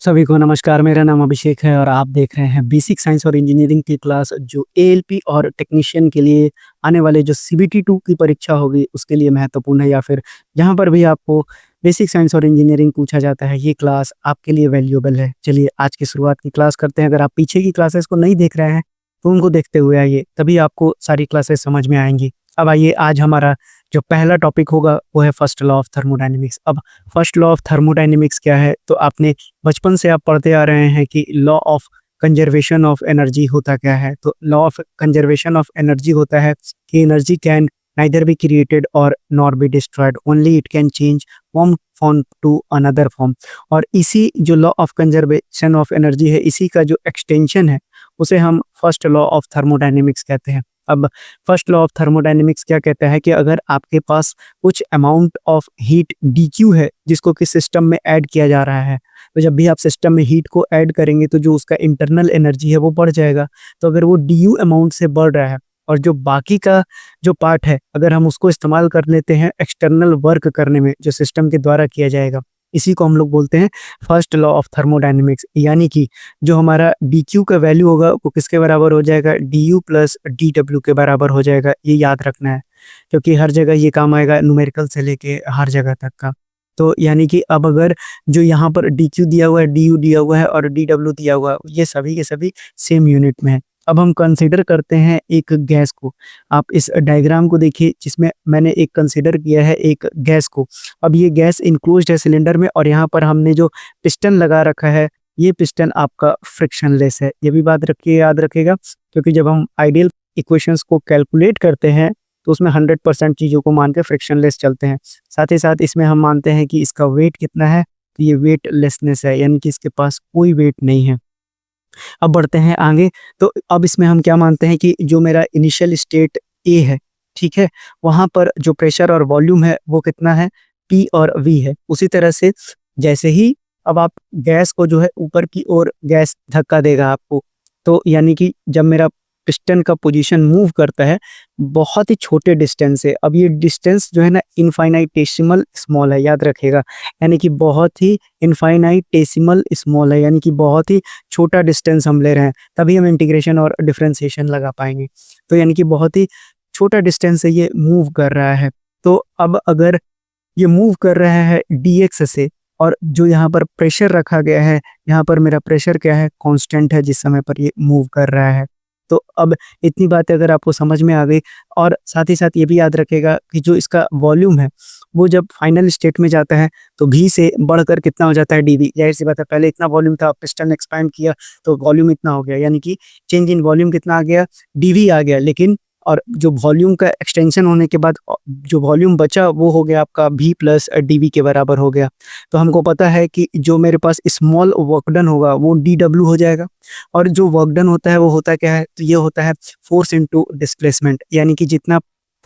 सभी को नमस्कार। मेरा नाम अभिषेक है और आप देख रहे हैं बेसिक साइंस और इंजीनियरिंग की क्लास जो एएलपी और टेक्नीशियन के लिए आने वाले जो सीबीटी 2 की परीक्षा होगी उसके लिए महत्वपूर्ण है, या फिर जहाँ पर भी आपको बेसिक साइंस और इंजीनियरिंग पूछा जाता है ये क्लास आपके लिए वैल्यूएबल है। चलिए आज की शुरुआत की क्लास करते हैं। अगर आप पीछे की क्लासेस को नहीं देख रहे हैं तो उनको देखते हुए आइए, तभी आपको सारी क्लासेस समझ में आएंगी। अब आइए, आज हमारा जो पहला टॉपिक होगा वो है फर्स्ट लॉ ऑफ थर्मोडायनेमिक्स। अब फर्स्ट लॉ ऑफ थर्मोडायनेमिक्स क्या है, तो आपने बचपन से आप पढ़ते आ रहे हैं कि law of conservation of energy होता क्या है। तो law of conservation of energy होता है कि energy can neither be created और nor be destroyed, only it can change form form to another form. और इसी जो law of conservation of energy है, इसी का जो एक्सटेंशन है उसे हम फर्स्ट लॉ ऑफ थर्मोडायनेमिक्स कहते हैं। अब फर्स्ट लॉ ऑफ थर्मोडायनेमिक्स क्या कहता है कि अगर आपके पास कुछ अमाउंट ऑफ हीट dq है जिसको कि सिस्टम में ऐड किया जा रहा है, तो जब भी आप सिस्टम में हीट को ऐड करेंगे तो जो उसका इंटरनल एनर्जी है वो बढ़ जाएगा। तो अगर वो du अमाउंट से बढ़ रहा है और जो बाकी का जो पार्ट है अगर हम उसको इस्तेमाल कर लेते हैं एक्सटर्नल वर्क करने में जो सिस्टम के द्वारा किया जाएगा, इसी को हम लोग बोलते हैं फर्स्ट लॉ ऑफ थर्मोडायनेमिक्स। यानी कि जो हमारा dq का वैल्यू होगा वो किसके बराबर हो जाएगा, du प्लस dw के बराबर हो जाएगा। ये याद रखना है क्योंकि हर जगह ये काम आएगा, न्यूमेरिकल से लेके हर जगह तक का। तो यानी कि अब अगर जो यहाँ पर dq दिया हुआ है, du दिया हुआ है और dw दिया हुआ है, ये सभी के सभी सेम यूनिट में है। अब हम कंसीडर करते हैं एक गैस को। आप इस डायग्राम को देखिए जिसमें मैंने एक कंसीडर किया है एक गैस को। अब ये गैस इनक्लोज्ड है सिलेंडर में और यहाँ पर हमने जो पिस्टन लगा रखा है ये पिस्टन आपका फ्रिक्शनलेस है। ये भी बात रखिए, याद रखिएगा, क्योंकि जब हम आइडियल इक्वेशंस को कैलकुलेट करते हैं तो उसमें 100% चीज़ों को मान के फ्रिक्शनलेस चलते हैं। साथ ही साथ इसमें हम मानते हैं कि इसका वेट कितना है, तो ये वेटलेसनेस है, यानी कि इसके पास कोई वेट नहीं है। अब बढ़ते हैं आगे। तो अब इसमें हम क्या मानते हैं कि जो मेरा इनिशियल स्टेट ए है, ठीक है, वहाँ पर जो प्रेशर और वॉल्यूम है वो कितना है, P और V है। उसी तरह से जैसे ही अब आप गैस को जो है ऊपर की ओर गैस धक्का देगा आपको, तो यानी कि जब मेरा पिस्टन का पोजीशन मूव करता है बहुत ही छोटे डिस्टेंस से, अब ये डिस्टेंस जो है ना इनफाइनाइटेसिमल स्मॉल है, याद रखिएगा, यानी कि बहुत ही इनफाइनाइटेसिमल स्मॉल है, यानी कि बहुत ही छोटा डिस्टेंस हम ले रहे हैं, तभी हम इंटीग्रेशन और डिफरेंशिएशन लगा पाएंगे। तो यानी कि बहुत ही छोटा डिस्टेंस से ये मूव कर रहा है। तो अब अगर ये मूव कर रहा है dx से, और जो यहाँ पर प्रेशर रखा गया है, यहाँ पर मेरा प्रेशर क्या है, कांस्टेंट है जिस समय पर ये मूव कर रहा है। तो अब इतनी बातें अगर आपको समझ में आ गई, और साथ ही साथ ये भी याद रखेगा कि जो इसका वॉल्यूम है वो जब फाइनल स्टेट में जाता है तो v से बढ़कर कितना हो जाता है dv। जाहिर सी बात है, पहले इतना वॉल्यूम था, पिस्टन एक्सपैंड किया तो वॉल्यूम इतना हो गया, यानी कि चेंज इन वॉल्यूम कितना आ गया, dv आ गया। लेकिन और जो वॉल्यूम का एक्सटेंशन होने के बाद जो वॉल्यूम बचा वो हो गया आपका v प्लस डी के बराबर हो गया। तो हमको पता है कि जो मेरे पास स्मॉल वर्क डन होगा वो dw हो जाएगा, और जो वर्क डन होता है वो होता क्या है, तो ये होता है फोर्स इनटू डिस्प्लेसमेंट। यानी कि जितना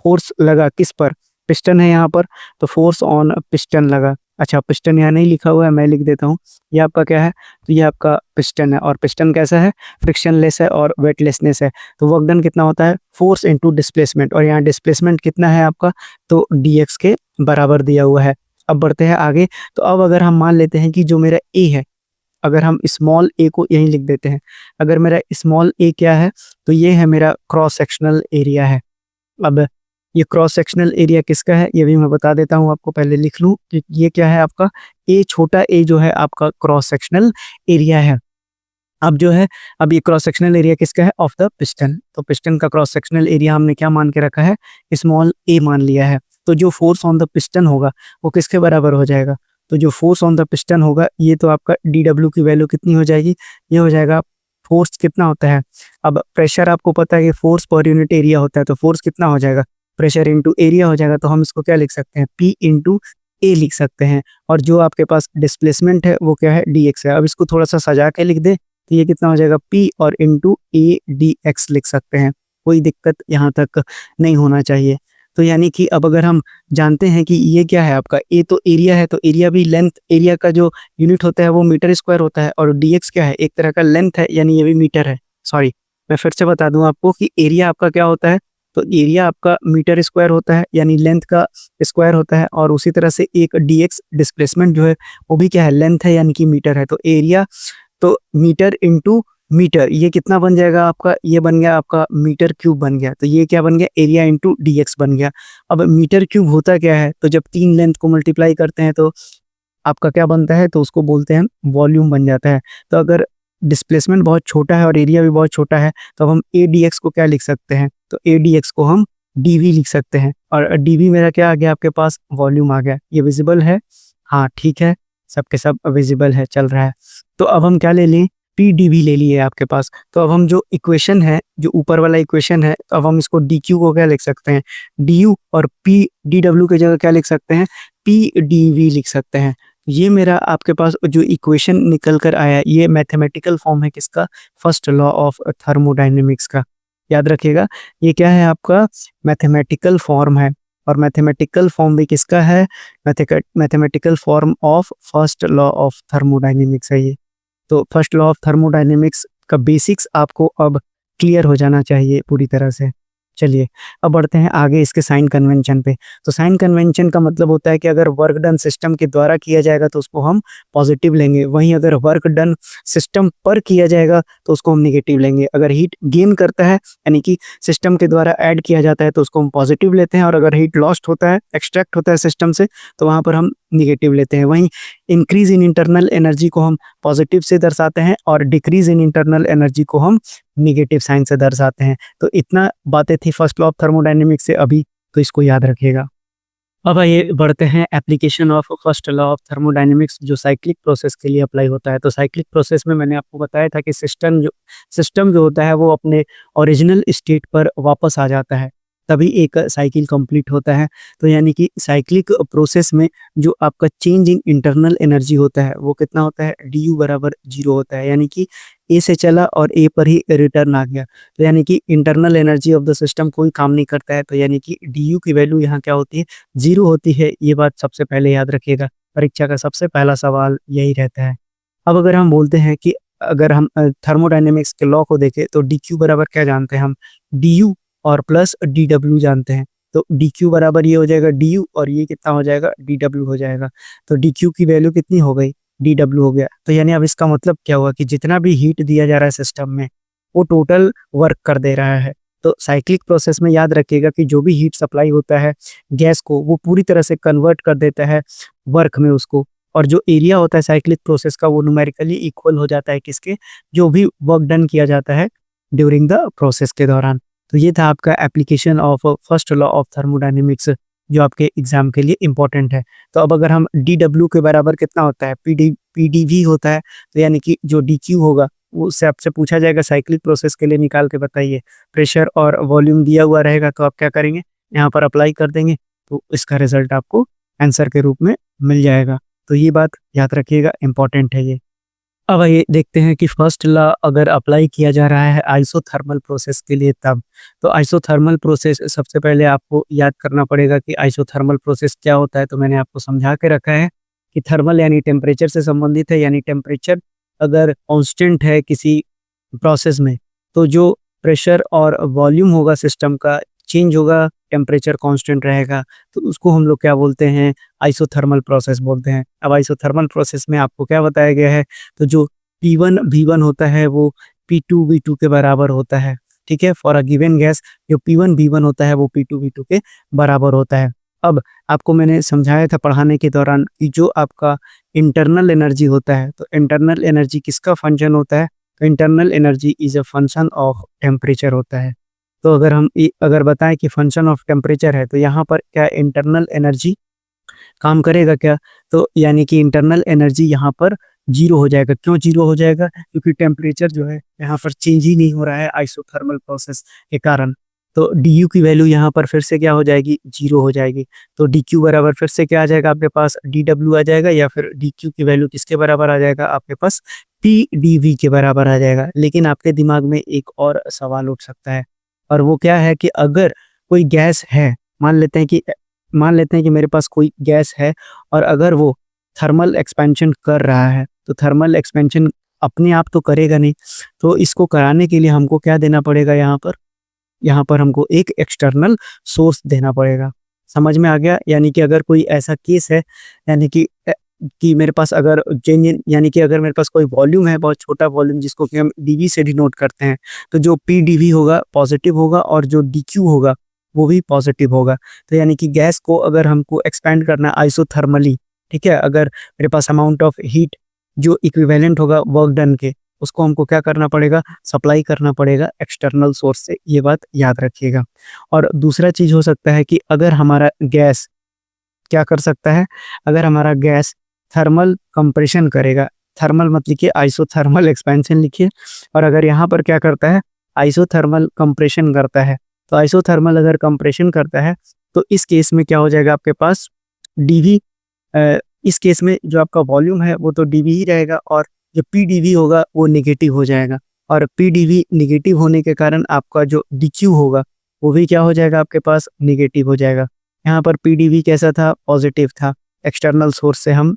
फोर्स लगा किस पर, पिस्टन है यहाँ पर, तो फोर्स ऑन पिस्टन लगा। अच्छा, पिस्टन यहाँ नहीं लिखा हुआ है, मैं लिख देता हूँ। ये आपका क्या है, तो ये आपका पिस्टन है, और पिस्टन कैसा है, फ्रिक्शनलेस है और वेटलेसनेस है। तो वर्क डन कितना होता है, फोर्स इनटू डिस्प्लेसमेंट, और यहाँ डिस्प्लेसमेंट कितना है आपका, तो dx के बराबर दिया हुआ है। अब बढ़ते हैं आगे। तो अब अगर हम मान लेते हैं कि जो मेरा a है, अगर हम स्मॉल a को यहीं लिख देते हैं, अगर मेरा स्मॉल a क्या है, तो ये है मेरा क्रॉस सेक्शनल एरिया है। अब ये क्रॉस सेक्शनल एरिया किसका है ये भी मैं बता देता हूँ आपको, पहले लिख लूँ कि ये क्या है आपका a, छोटा a जो है आपका क्रॉस सेक्शनल एरिया है। अब जो है, अब ये क्रॉस सेक्शनल एरिया किसका है, ऑफ द पिस्टन। तो पिस्टन का क्रॉस सेक्शनल एरिया हमने क्या मान के रखा है, स्मॉल a मान लिया है। तो जो फोर्स ऑन द पिस्टन होगा वो किसके बराबर हो जाएगा, तो जो फोर्स ऑन द पिस्टन होगा ये तो आपका dw की वैल्यू कितनी हो जाएगी, ये हो जाएगा फोर्स कितना होता है। अब प्रेशर आपको पता है कि फोर्स पर यूनिट एरिया होता है, तो फोर्स कितना हो जाएगा, प्रेशर इंटू एरिया हो जाएगा। तो हम इसको क्या लिख सकते हैं, P इंटू ए लिख सकते हैं। और जो आपके पास डिस्प्लेसमेंट है वो क्या है, dx है। अब इसको थोड़ा सा सजा के लिख दे तो ये कितना हो जाएगा, P और इंटू ए dx लिख सकते हैं। कोई दिक्कत यहाँ तक नहीं होना चाहिए। तो यानी कि अब अगर हम जानते हैं कि ये क्या है आपका, ए तो एरिया है, तो एरिया भी लेंथ, एरिया का जो यूनिट होता है वो मीटर स्क्वायर होता है, और dx क्या है, एक तरह का लेंथ है, यानी ये भी मीटर है। सॉरी, मैं फिर से बता दूं आपको कि एरिया आपका क्या होता है, तो एरिया आपका मीटर स्क्वायर होता है, यानी लेंथ का स्क्वायर होता है, और उसी तरह से एक dx डिस्प्लेसमेंट जो है वो भी क्या है, लेंथ है यानी कि मीटर है। तो एरिया, तो मीटर इंटू मीटर, ये कितना बन जाएगा आपका, ये बन गया आपका मीटर क्यूब बन गया। तो ये क्या बन गया, एरिया इंटू dx बन गया। अब मीटर क्यूब होता क्या है, तो जब 3 लेंथ को मल्टीप्लाई करते हैं तो आपका क्या बनता है, तो उसको बोलते हैं वॉल्यूम बन जाता है। तो अगर डिस्प्लेसमेंट बहुत छोटा है और एरिया भी बहुत छोटा है, तो हम ए डी एक्स को क्या लिख सकते हैं, तो ए डी एक्स को हम डी वी लिख सकते हैं। और डी वी मेरा क्या आ गया आपके पास, वॉल्यूम आ गया। ये विजिबल है, हाँ ठीक है, सबके सब विजिबल है, चल रहा है। तो अब हम क्या ले लें, पी डी वी ले लिए आपके पास। तो अब हम जो इक्वेशन है, जो ऊपर वाला इक्वेशन है, तो अब हम इसको डी क्यू को क्या लिख सकते हैं, डी यू, और पी डी डब्ल्यू की जगह क्या लिख सकते हैं, पी डी वी लिख सकते हैं। ये मेरा आपके पास जो इक्वेशन निकल कर आया, ये मैथमेटिकल फॉर्म है किसका, फर्स्ट लॉ ऑफ थर्मोडायनेमिक्स का। याद रखिएगा, ये क्या है आपका, मैथमेटिकल फॉर्म है। और मैथमेटिकल फॉर्म भी किसका है, mathematical form of first law of thermodynamics है ये। तो फर्स्ट लॉ ऑफ थर्मोडायनेमिक्स का बेसिक्स आपको अब क्लियर हो जाना चाहिए पूरी तरह से। चलिए अब बढ़ते हैं आगे इसके साइन कन्वेंशन पे। तो साइन कन्वेंशन का मतलब होता है कि अगर वर्क डन सिस्टम के द्वारा किया जाएगा तो उसको हम पॉजिटिव लेंगे, वहीं अगर वर्क डन सिस्टम पर किया जाएगा तो उसको हम निगेटिव लेंगे। अगर हीट गेन करता है यानी कि सिस्टम के द्वारा ऐड किया जाता है तो उसको हम पॉजिटिव लेते हैं, और अगर हीट लॉस्ट होता है, एक्सट्रैक्ट होता है सिस्टम से, तो वहाँ पर हम निगेटिव लेते हैं। वहीं इंक्रीज इन इंटरनल एनर्जी को हम पॉजिटिव से दर्शाते हैं, और डिक्रीज इन इंटरनल एनर्जी को हम निगेटिव साइन से दर्शाते हैं। तो इतना बातें थी फर्स्ट लॉ ऑफ थर्मोडायनेमिक्स से अभी, तो इसको याद रखिएगा। अब आइए बढ़ते हैं application of first law of thermodynamics, जो साइक्लिक प्रोसेस के लिए अप्लाई होता है। तो साइक्लिक प्रोसेस में मैंने आपको बताया था कि सिस्टम जो होता है वो अपने ओरिजिनल स्टेट पर वापस आ जाता है, तभी एक साइकिल कंप्लीट होता है। तो यानी कि साइक्लिक प्रोसेस में जो आपका चेंज इन इंटरनल एनर्जी होता है वो कितना होता है, डी यू बराबर 0 होता है, यानी कि ए से चला और ए पर ही रिटर्न आ गया। तो यानी कि internal energy of the system कोई काम नहीं करता है, तो यानी कि डी यू की वैल्यू यहाँ क्या होती है, 0 होती है। ये बात सबसे पहले याद रखिएगा, परीक्षा का सबसे पहला सवाल यही रहता है। अब अगर हम बोलते हैं कि अगर हम थर्मोडायनेमिक्स के लॉ को देखें तो डी क्यू बराबर क्या जानते हैं हम, डी यू और प्लस डी डब्ल्यू जानते हैं। तो डी क्यू बराबर ये हो जाएगा डी यू, और ये कितना हो जाएगा, डी डब्ल्यू हो जाएगा। तो डी क्यू की वैल्यू कितनी हो गई, डी डब्ल्यू हो गया। तो यानी अब इसका मतलब क्या हुआ कि जितना भी हीट दिया जा रहा है सिस्टम में वो टोटल वर्क कर दे रहा है। तो साइक्लिक प्रोसेस में याद रखिएगा कि जो भी हीट सप्लाई होता है गैस को, वो पूरी तरह से कन्वर्ट कर देता है वर्क में उसको, और जो एरिया होता है साइक्लिक प्रोसेस का वो न्यूमेरिकली इक्वल हो जाता है किसके, जो भी वर्क डन किया जाता है ड्यूरिंग द प्रोसेस के दौरान। तो ये था आपका application of first law of thermodynamics, जो आपके एग्जाम के लिए इंपॉर्टेंट है। तो अब अगर हम डी डब्ल्यू के बराबर कितना होता है, पी डी वी होता है, तो यानी कि जो डी क्यू होगा वो उससे आपसे पूछा जाएगा साइक्लिक प्रोसेस के लिए निकाल के बताइए। प्रेशर और वॉल्यूम दिया हुआ रहेगा तो आप क्या करेंगे, यहाँ पर अप्लाई कर देंगे, तो इसका रिजल्ट आपको आंसर के रूप में मिल जाएगा। तो ये बात याद रखिएगा, इंपॉर्टेंट है ये। अब ये देखते हैं कि फर्स्ट लॉ अगर अप्लाई किया जा रहा है आइसोथर्मल प्रोसेस के लिए तब। तो आइसोथर्मल प्रोसेस सबसे पहले आपको याद करना पड़ेगा कि आइसोथर्मल प्रोसेस क्या होता है। तो मैंने आपको समझा के रखा है कि थर्मल यानी टेम्परेचर से संबंधित है, यानी टेम्परेचर अगर कांस्टेंट है किसी प्रोसेस में तो जो प्रेशर और वॉल्यूम होगा सिस्टम का चेंज होगा, टेम्परेचर कांस्टेंट रहेगा, तो उसको हम लोग क्या बोलते हैं, आइसोथर्मल प्रोसेस बोलते हैं। अब आइसोथर्मल प्रोसेस में आपको क्या बताया गया है, तो जो P1 V1 होता है वो P2 V2 के बराबर होता है। ठीक है, फॉर अ गिवन गैस जो P1 V1 होता है वो P2 V2 के बराबर होता है। अब आपको मैंने समझाया था पढ़ाने के दौरान कि जो आपका इंटरनल एनर्जी होता है, तो इंटरनल एनर्जी किसका फंक्शन होता है, तो internal energy is a function of temperature होता है। तो अगर हम अगर बताएं कि फंक्शन ऑफ टेम्परेचर है, तो यहाँ पर क्या इंटरनल एनर्जी काम करेगा क्या, तो यानी कि इंटरनल एनर्जी यहाँ पर 0 हो जाएगा। क्यों 0 हो जाएगा, क्योंकि टेम्परेचर जो है यहाँ पर चेंज ही नहीं हो रहा है आइसोथर्मल प्रोसेस के कारण। तो डी यू की वैल्यू यहाँ पर फिर से क्या हो जाएगी, 0 हो जाएगी। तो डी क्यू बराबर फिर से क्या आ जाएगा आपके पास, डी डब्ल्यू आ जाएगा, या फिर डी क्यू की वैल्यू किसके बराबर आ जाएगा आपके पास, पी डी वी के बराबर आ जाएगा। लेकिन आपके दिमाग में एक और सवाल उठ सकता है, और वो क्या है कि अगर कोई गैस है, मान लेते हैं कि मेरे पास कोई गैस है और अगर वो थर्मल एक्सपेंशन कर रहा है, तो थर्मल एक्सपेंशन अपने आप तो करेगा नहीं, तो इसको कराने के लिए हमको क्या देना पड़ेगा, यहाँ पर यहाँ पर हमको एक एक्सटर्नल सोर्स देना पड़ेगा। समझ में आ गया? यानी कि अगर कोई ऐसा केस है, यानी कि मेरे पास अगर चेंज इन, यानी कि अगर मेरे पास कोई वॉल्यूम है, बहुत छोटा वॉल्यूम जिसको कि हम डीवी से डिनोट करते हैं, तो जो पीडीवी होगा पॉजिटिव होगा और जो डीक्यू होगा वो भी पॉजिटिव होगा। तो यानी कि गैस को अगर हमको एक्सपेंड करना है आइसोथर्मली, ठीक है, अगर मेरे पास अमाउंट ऑफ हीट जो इक्विवेलेंट होगा वर्क डन के, उसको हमको क्या करना पड़ेगा, सप्लाई करना पड़ेगा एक्सटर्नल सोर्स से, ये बात याद रखिएगा। और दूसरा चीज हो सकता है कि अगर हमारा गैस क्या कर सकता है, अगर हमारा गैस थर्मल कंप्रेशन करेगा, थर्मल मत लिखिए, आइसोथर्मल एक्सपेंशन लिखिए। और अगर यहाँ पर क्या करता है, आइसोथर्मल कंप्रेशन करता है, तो आइसोथर्मल अगर कंप्रेशन करता है तो इस केस में क्या हो जाएगा आपके पास, डीवी, इस केस में जो आपका वॉल्यूम है वो तो डीवी ही रहेगा और जो पीडीवी होगा वो नेगेटिव हो जाएगा। और पीडीवी नेगेटिव होने के कारण आपका जो डीक्यू होगा वो भी क्या हो जाएगा आपके पास, नेगेटिव हो जाएगा। यहाँ पर पीडीवी कैसा था, पॉजिटिव था, एक्सटर्नल सोर्स से हम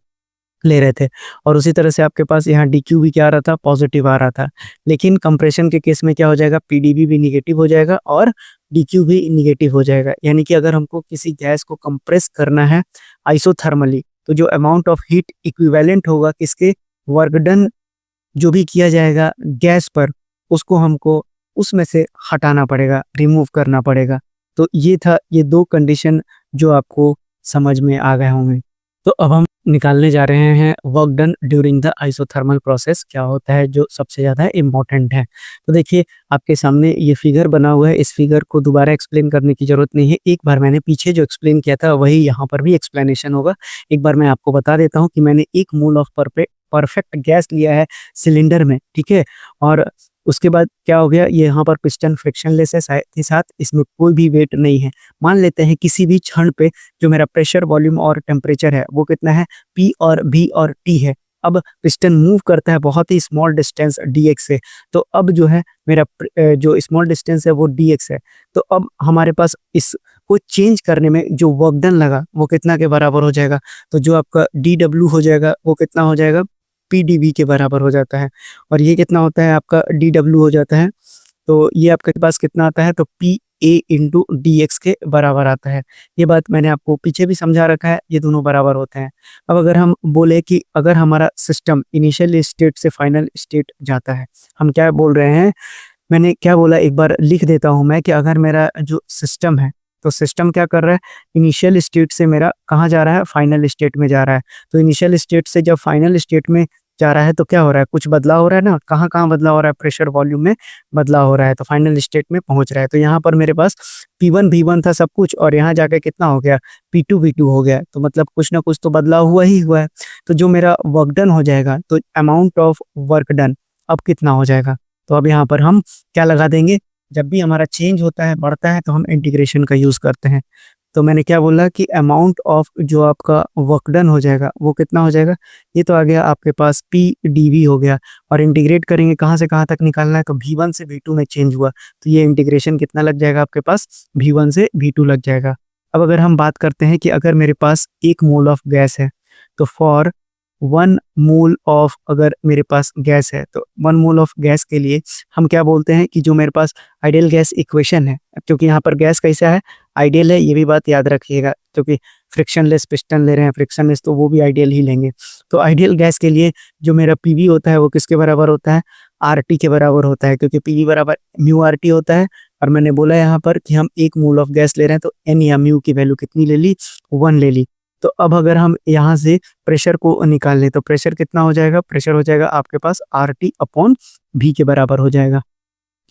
ले रहे थे। और उसी तरह से आपके पास यहाँ डीक्यू भी क्या आ रहा था, पॉजिटिव आ रहा था। लेकिन कंप्रेशन के केस में क्या हो जाएगा, पीडीवी भी निगेटिव हो जाएगा और डीक्यू भी निगेटिव हो जाएगा। यानी कि अगर हमको किसी गैस को कंप्रेस करना है आइसोथर्मली, तो जो अमाउंट ऑफ हीट इक्विवेलेंट होगा किसके, वर्क डन जो भी किया जाएगा गैस पर, उसको हमको उसमें से हटाना पड़ेगा, रिमूव करना पड़ेगा। तो ये था, ये दो कंडीशन जो आपको समझ में आ गए होंगे। तो अब हम निकालने जा रहे हैं work done during the isothermal process क्या होता है, जो सबसे ज़्यादा इम्पोर्टेंट है। तो देखिए आपके सामने ये फिगर बना हुआ है, इस फिगर को दोबारा एक्सप्लेन करने की ज़रूरत नहीं है, एक बार मैंने पीछे जो एक्सप्लेन किया था वही यहाँ पर भी एक्सप्लेनेशन होगा। एक बार मैं आपको बता देता हूँ कि मैंने 1 मोल ऑफ परफेक्ट गैस लिया है सिलेंडर में, ठीक है, और उसके बाद क्या हो गया, ये यहाँ पर पिस्टन फ्रिक्शनलेस है, साथ ही साथ इसमें कोई भी वेट नहीं है। मान लेते हैं किसी भी क्षण पे जो मेरा प्रेशर, वॉल्यूम और टेम्परेचर है वो कितना है, P और V और T है। अब पिस्टन मूव करता है बहुत ही स्मॉल डिस्टेंस dx से, तो अब जो है मेरा जो स्मॉल डिस्टेंस है वो dx है। तो अब हमारे पास इसको चेंज करने में जो वर्क डन लगा वो कितना के बराबर हो जाएगा, तो जो आपका dw हो जाएगा वो कितना हो जाएगा, pdv के बराबर हो जाता है। और ये कितना होता है आपका, dw हो जाता है, तो ये आपके पास कितना आता है, तो P A into D x के बराबर आता है। ये बात मैंने आपको पीछे भी समझा रखा है, ये दोनों बराबर होते हैं। अब अगर हम बोले कि अगर हमारा सिस्टम इनिशियल स्टेट से फाइनल स्टेट जाता है, हम क्या बोल रहे हैं, मैंने क्या बोला एक बार लिख देता हूं मैं, कि अगर मेरा जो सिस्टम है, तो सिस्टम क्या कर रहा है, इनिशियल स्टेट से मेरा कहाँ जा रहा है, फाइनल स्टेट में जा रहा है। तो इनिशियल स्टेट से जब फाइनल स्टेट में जा रहा है तो क्या हो रहा है, कुछ बदलाव हो रहा है ना, कहाँ कहाँ बदलाव हो रहा है, प्रेशर वॉल्यूम में बदलाव हो रहा है, तो फाइनल स्टेट में पहुंच रहा है। तो यहाँ पर मेरे पास P1 V1 था सब कुछ, और यहाँ जाके कितना हो गया, P2 V2 हो गया। तो मतलब कुछ ना कुछ तो बदलाव हुआ ही हुआ है। तो जो मेरा वर्क डन हो जाएगा, तो अमाउंट ऑफ वर्क डन अब कितना हो जाएगा, तो अब यहाँ पर हम क्या लगा देंगे, जब भी हमारा चेंज होता है, बढ़ता है, तो हम इंटीग्रेशन का यूज करते हैं। तो मैंने क्या बोला कि अमाउंट ऑफ जो आपका वर्क डन हो जाएगा वो कितना हो जाएगा, ये तो आ गया आपके पास पी डी हो गया। और इंटीग्रेट करेंगे कहाँ से कहाँ तक निकालना है, तो V1 से V2 में चेंज हुआ, तो ये इंटीग्रेशन कितना लग जाएगा आपके पास, V1 से V2 लग जाएगा। अब अगर हम बात करते हैं कि अगर मेरे पास 1 मोल ऑफ गैस है, तो फॉर 1 मोल ऑफ, अगर मेरे पास गैस है तो 1 मोल ऑफ गैस के लिए हम क्या बोलते हैं कि जो मेरे पास आइडियल गैस इक्वेशन है, क्योंकि यहाँ पर गैस कैसा है, आइडियल है, ये भी बात याद रखिएगा, क्योंकि फ्रिक्शनलेस पिस्टन ले रहे हैं, फ्रिक्शनलेस तो वो भी आइडियल ही लेंगे। तो आइडियल गैस के लिए जो मेरा पीवी होता है वो किसके बराबर होता है, आरटी के बराबर होता है, क्योंकि पीवी बराबर म्यू आरटी होता है। और मैंने बोला यहाँ पर कि हम 1 मोल ऑफ गैस ले रहे हैं, तो एन या म्यू की वैल्यू कितनी ले ली, 1 ले ली। तो अब अगर हम यहाँ से प्रेशर को निकाल लें, तो प्रेशर कितना हो जाएगा, प्रेशर हो जाएगा आपके पास RT अपॉन V के बराबर हो जाएगा।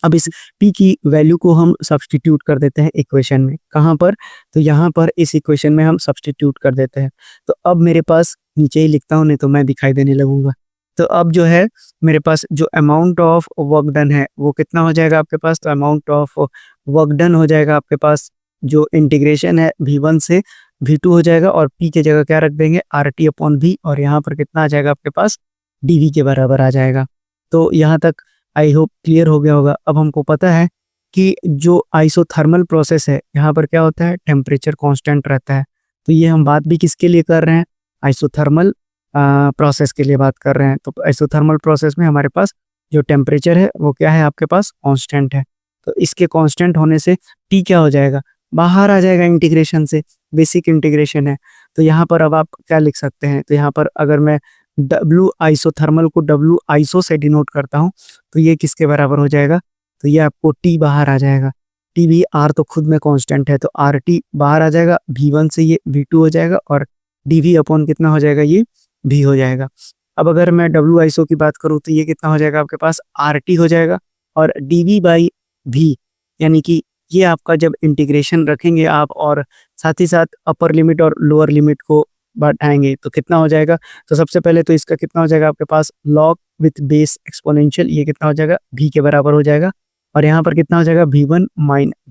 अब इस P की वैल्यू को हम सब्स्टिट्यूट कर देते हैं इक्वेशन में, कहाँ पर, तो यहाँ पर इस इक्वेशन में हम सब्स्टिट्यूट कर देते हैं। तो अब मेरे पास, नीचे ही लिखता हूँ नहीं तो मैं दिखाई देने लगूंगा, तो अब जो है मेरे पास जो अमाउंट ऑफ वर्क डन है वो कितना हो जाएगा आपके पास, तो अमाउंट ऑफ वर्क डन हो जाएगा आपके पास, जो इंटीग्रेशन है V1 से V2 हो जाएगा, और P की जगह क्या रख देंगे, RT अपॉन V, और यहाँ पर कितना आ जाएगा आपके पास, DV के बराबर आ जाएगा। तो यहाँ तक आई होप क्लियर हो गया होगा। अब हमको पता है कि जो आइसोथर्मल प्रोसेस है, यहाँ पर क्या होता है, टेम्परेचर कांस्टेंट रहता है। तो ये हम बात भी किसके लिए कर रहे हैं, आइसोथर्मल प्रोसेस के लिए बात कर रहे हैं। तो आइसोथर्मल प्रोसेस में हमारे पास जो टेम्परेचर है वो क्या है आपके पास, कांस्टेंट है। तो इसके कांस्टेंट होने से टी क्या हो जाएगा, बाहर आ जाएगा इंटीग्रेशन से, बेसिक इंटीग्रेशन है। तो यहाँ पर अब आप क्या लिख सकते हैं, तो यहाँ पर अगर मैं डब्ल्यू आइसोथर्मल को डब्ल्यू आइसो से डिनोट करता हूँ, तो ये किसके बराबर हो जाएगा, तो ये आपको टी बाहर आ जाएगा। टी भी आर तो खुद में कांस्टेंट है, तो आर टी बाहर आ जाएगा, वी वन से ये वी टू हो जाएगा, और डी वी अपॉन कितना हो जाएगा, ये भी हो जाएगा। अब अगर मैं डब्ल्यू आइसो की बात करूँ तो ये कितना हो जाएगा आपके पास, आर टी हो जाएगा, और डी वी बाई भी, यानी कि ये आपका जब इंटीग्रेशन रखेंगे आप और साथ ही साथ अपर लिमिट और लोअर लिमिट को बढ़ाएंगे तो कितना हो जाएगा, तो सबसे पहले तो इसका कितना हो जाएगा आपके पास, लॉग विथ बेस एक्सपोनेंशियल, ये कितना हो जाएगा, भी के बराबर हो जाएगा। और यहाँ पर कितना हो जाएगा, वी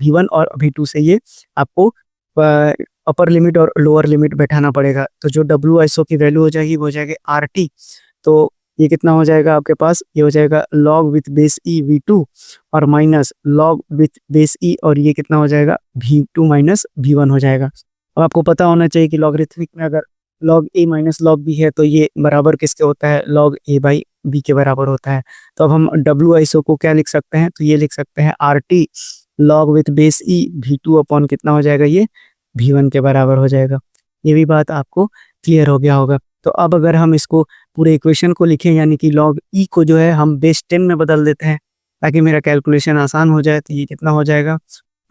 वन और वी टू से ये आपको अपर लिमिट और लोअर लिमिट बैठाना पड़ेगा। तो जो डब्ल्यू आइसो की वैल्यू हो जाएगी वो हो जाएगी आर टी। तो ये कितना हो जाएगा आपके पास, ये हो जाएगा log with base e v two और minus log with base e, और ये कितना हो जाएगा, v two minus v one हो जाएगा। अब आपको पता होना चाहिए कि लॉगरिथमिक में अगर लॉग ए माइनस लॉग बी है तो ये बराबर किसके होता है, लॉग ए बाई बी के बराबर होता है। तो अब हम डब्ल्यू आइसो को क्या लिख सकते हैं, तो ये लिख सकते हैं R T log with base e v two upon कितना हो जाएगा, ये वी वन के बराबर हो जाएगा। ये भी बात आपको क्लियर हो गया होगा। तो अब अगर हम इसको पूरे इक्वेशन को लिखें, यानी कि लॉग ई को जो है हम बेस 10 में बदल देते हैं ताकि मेरा कैलकुलेशन आसान हो जाए, तो ये कितना हो जाएगा,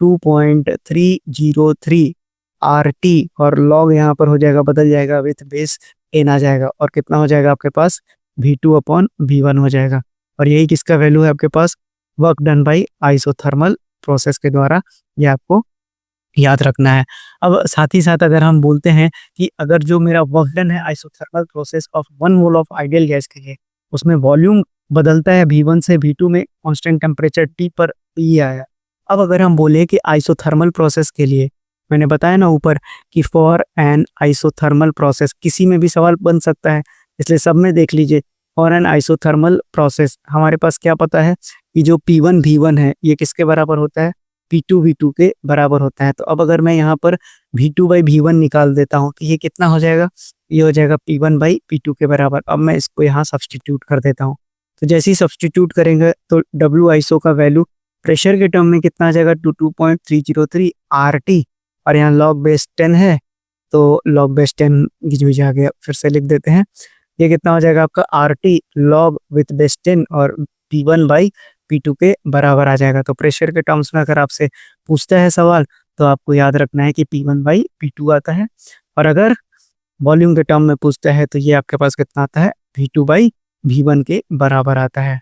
2.303 आर टी, और लॉग यहाँ पर हो जाएगा, बदल जाएगा, विथ बेस एन आ जाएगा, और कितना हो जाएगा आपके पास, V two upon V one हो जाएगा। और यही किसका वैल्यू है आपके पास, work done by isothermal process के द्वारा, ये आपको याद रखना है। अब साथ ही साथ अगर हम बोलते हैं कि अगर जो मेरा वर्क डन है isothermal process of 1 mole of ideal gas के लिए, उसमें वॉल्यूम बदलता है V1 से V2 में कांस्टेंट टेम्परेचर T पर, ये आया। अब अगर हम बोले कि आइसोथर्मल प्रोसेस के लिए, मैंने बताया ना ऊपर कि फॉर एन आइसोथर्मल प्रोसेस, किसी में भी सवाल बन सकता है, इसलिए सब में देख लीजिए। फॉर एन आइसोथर्मल प्रोसेस हमारे पास क्या पता है कि जो P1 V1 है ये किसके बराबर होता है, P2 V2 के बराबर होता है। तो अब अगर मैं यहाँ पर V2 बाई V1 निकाल देता हूँ तो ये कितना हो जाएगा, ये हो जाएगा P1 बाई P2 के बराबर। अब मैं इसको यहाँ सब्सटीट्यूट कर देता हूँ, तो जैसे ही सब्सटीट्यूट करेंगे तो डब्ल्यू आइसो का वैल्यू प्रेशर के टर्म में कितना आ जाएगा, 2.303 आर टी, और यहाँ लॉग बेस 10 है तो लॉग बेस 10 गिज आ गया, फिर से लिख देते हैं। ये कितना हो जाएगा आपका, R T log with base 10 और P1 बाई P2 के बराबर आ जाएगा। तो प्रेशर के टर्म्स में अगर आपसे पूछता है सवाल तो आपको याद रखना है कि P1 बाई P2 आता है, और अगर वॉल्यूम के टर्म में पूछता है तो ये आपके पास कितना आता है, V2 बाई V1 के बराबर आता है।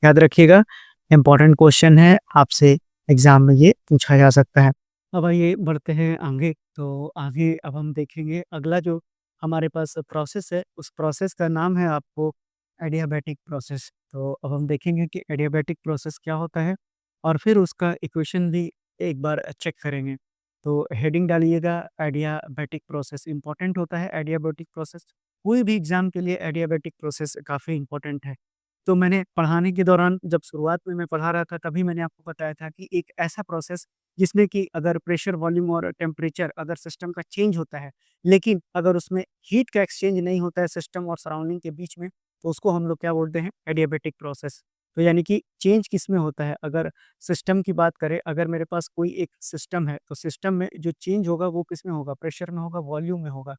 याद रखिएगा, इंपॉर्टेंट क्वेश्चन है, आपसे एग्जाम में ये पूछा जा सकता है। अब आइए बढ़ते हैं आगे। तो आगे अब हम देखेंगे अगला जो हमारे पास प्रोसेस है, उस प्रोसेस का नाम है आपको एडियाबैटिक प्रोसेस। तो अब हम देखेंगे कि एडियाबैटिक प्रोसेस क्या होता है और फिर उसका इक्वेशन भी एक बार चेक करेंगे। तो हेडिंग डालिएगा, एडियाबैटिक प्रोसेस इंपॉर्टेंट होता है। एडियाबैटिक प्रोसेस कोई भी एग्जाम के लिए एडियाबैटिक प्रोसेस काफ़ी इंपॉर्टेंट है। तो मैंने पढ़ाने के दौरान जब शुरुआत में मैं पढ़ा रहा था तभी मैंने आपको बताया था कि एक ऐसा प्रोसेस जिसमें कि अगर प्रेशर, वॉल्यूम और टेम्परेचर अगर सिस्टम का चेंज होता है, लेकिन अगर उसमें हीट का एक्सचेंज नहीं होता है सिस्टम और सराउंडिंग के बीच में, तो उसको हम लोग क्या बोलते हैं, एडियाबैटिक प्रोसेस। तो यानी कि चेंज किस में होता है, अगर सिस्टम की बात करें, अगर मेरे पास कोई एक सिस्टम है तो सिस्टम में जो चेंज होगा वो किस में होगा, प्रेशर में होगा, वॉल्यूम में होगा,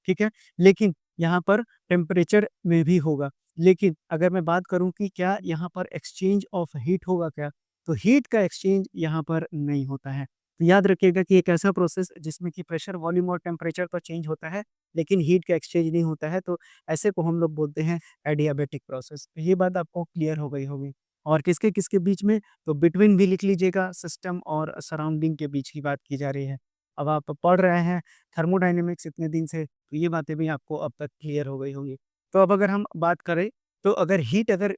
ठीक है। लेकिन यहाँ पर टेम्परेचर में भी होगा। लेकिन अगर मैं बात करूं कि क्या यहाँ पर एक्सचेंज ऑफ हीट होगा क्या, तो हीट का एक्सचेंज यहाँ पर नहीं होता है। तो याद रखिएगा कि एक ऐसा प्रोसेस जिसमें कि प्रेशर, वॉल्यूम और टेम्परेचर तो चेंज होता है लेकिन हीट का एक्सचेंज नहीं होता है, तो ऐसे को हम लोग बोलते हैं एडियाबैटिक प्रोसेस। तो ये बात आपको क्लियर हो गई होगी। और किसके किसके बीच में, तो बिटवीन भी लिख लीजिएगा, सिस्टम और सराउंडिंग के बीच की बात की जा रही है। अब आप पढ़ रहे हैं थर्मोडाइनेमिक्स इतने दिन से, तो ये बातें भी आपको अब तक क्लियर हो गई होंगी। तो अब अगर हम बात करें, तो अगर हीट अगर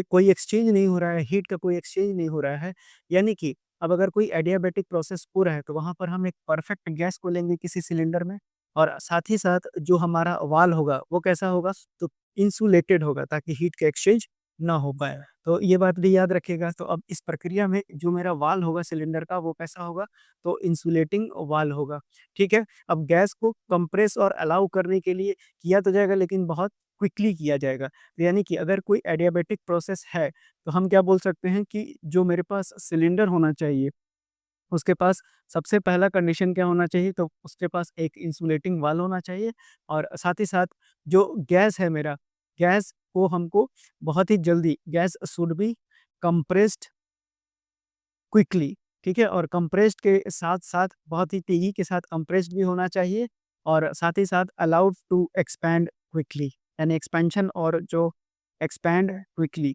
कोई एक्सचेंज नहीं हो रहा है, हीट का कोई एक्सचेंज नहीं हो रहा है, यानी कि अब अगर कोई एडियाबैटिक प्रोसेस हो रहा है तो वहाँ पर हम एक परफेक्ट गैस को लेंगे किसी सिलेंडर में, और साथ ही साथ जो हमारा वाल होगा वो कैसा होगा, तो इंसुलेटेड होगा ताकि हीट का एक्सचेंज ना हो पाए। तो ये बात भी याद रखिएगा। तो अब इस प्रक्रिया में जो मेरा वाल होगा सिलेंडर का वो कैसा होगा, तो इंसुलेटिंग वाल होगा, ठीक है। अब गैस को कंप्रेस और अलाउ करने के लिए किया तो जाएगा लेकिन बहुत क्विकली किया जाएगा। तो यानी कि अगर कोई एडियाबैटिक प्रोसेस है, तो हम क्या बोल सकते हैं कि जो मेरे पास सिलेंडर होना चाहिए, उसके पास सबसे पहला कंडीशन क्या होना चाहिए, तो उसके पास एक इंसुलेटिंग वाल्व होना चाहिए और साथ ही साथ जो गैस है मेरा, गैस को हमको बहुत ही जल्दी gas should be compressed quickly, ठीक है? और कंप्रेस्ड के साथ-साथ बहुत ही तेज़ी के साथ कंप्रेस्ड भी होना चाहिए और साथ ही साथ अलाउड टू एक्सपैंड क्विकली, यानी एक्सपेंशन और जो एक्सपैंड क्विकली,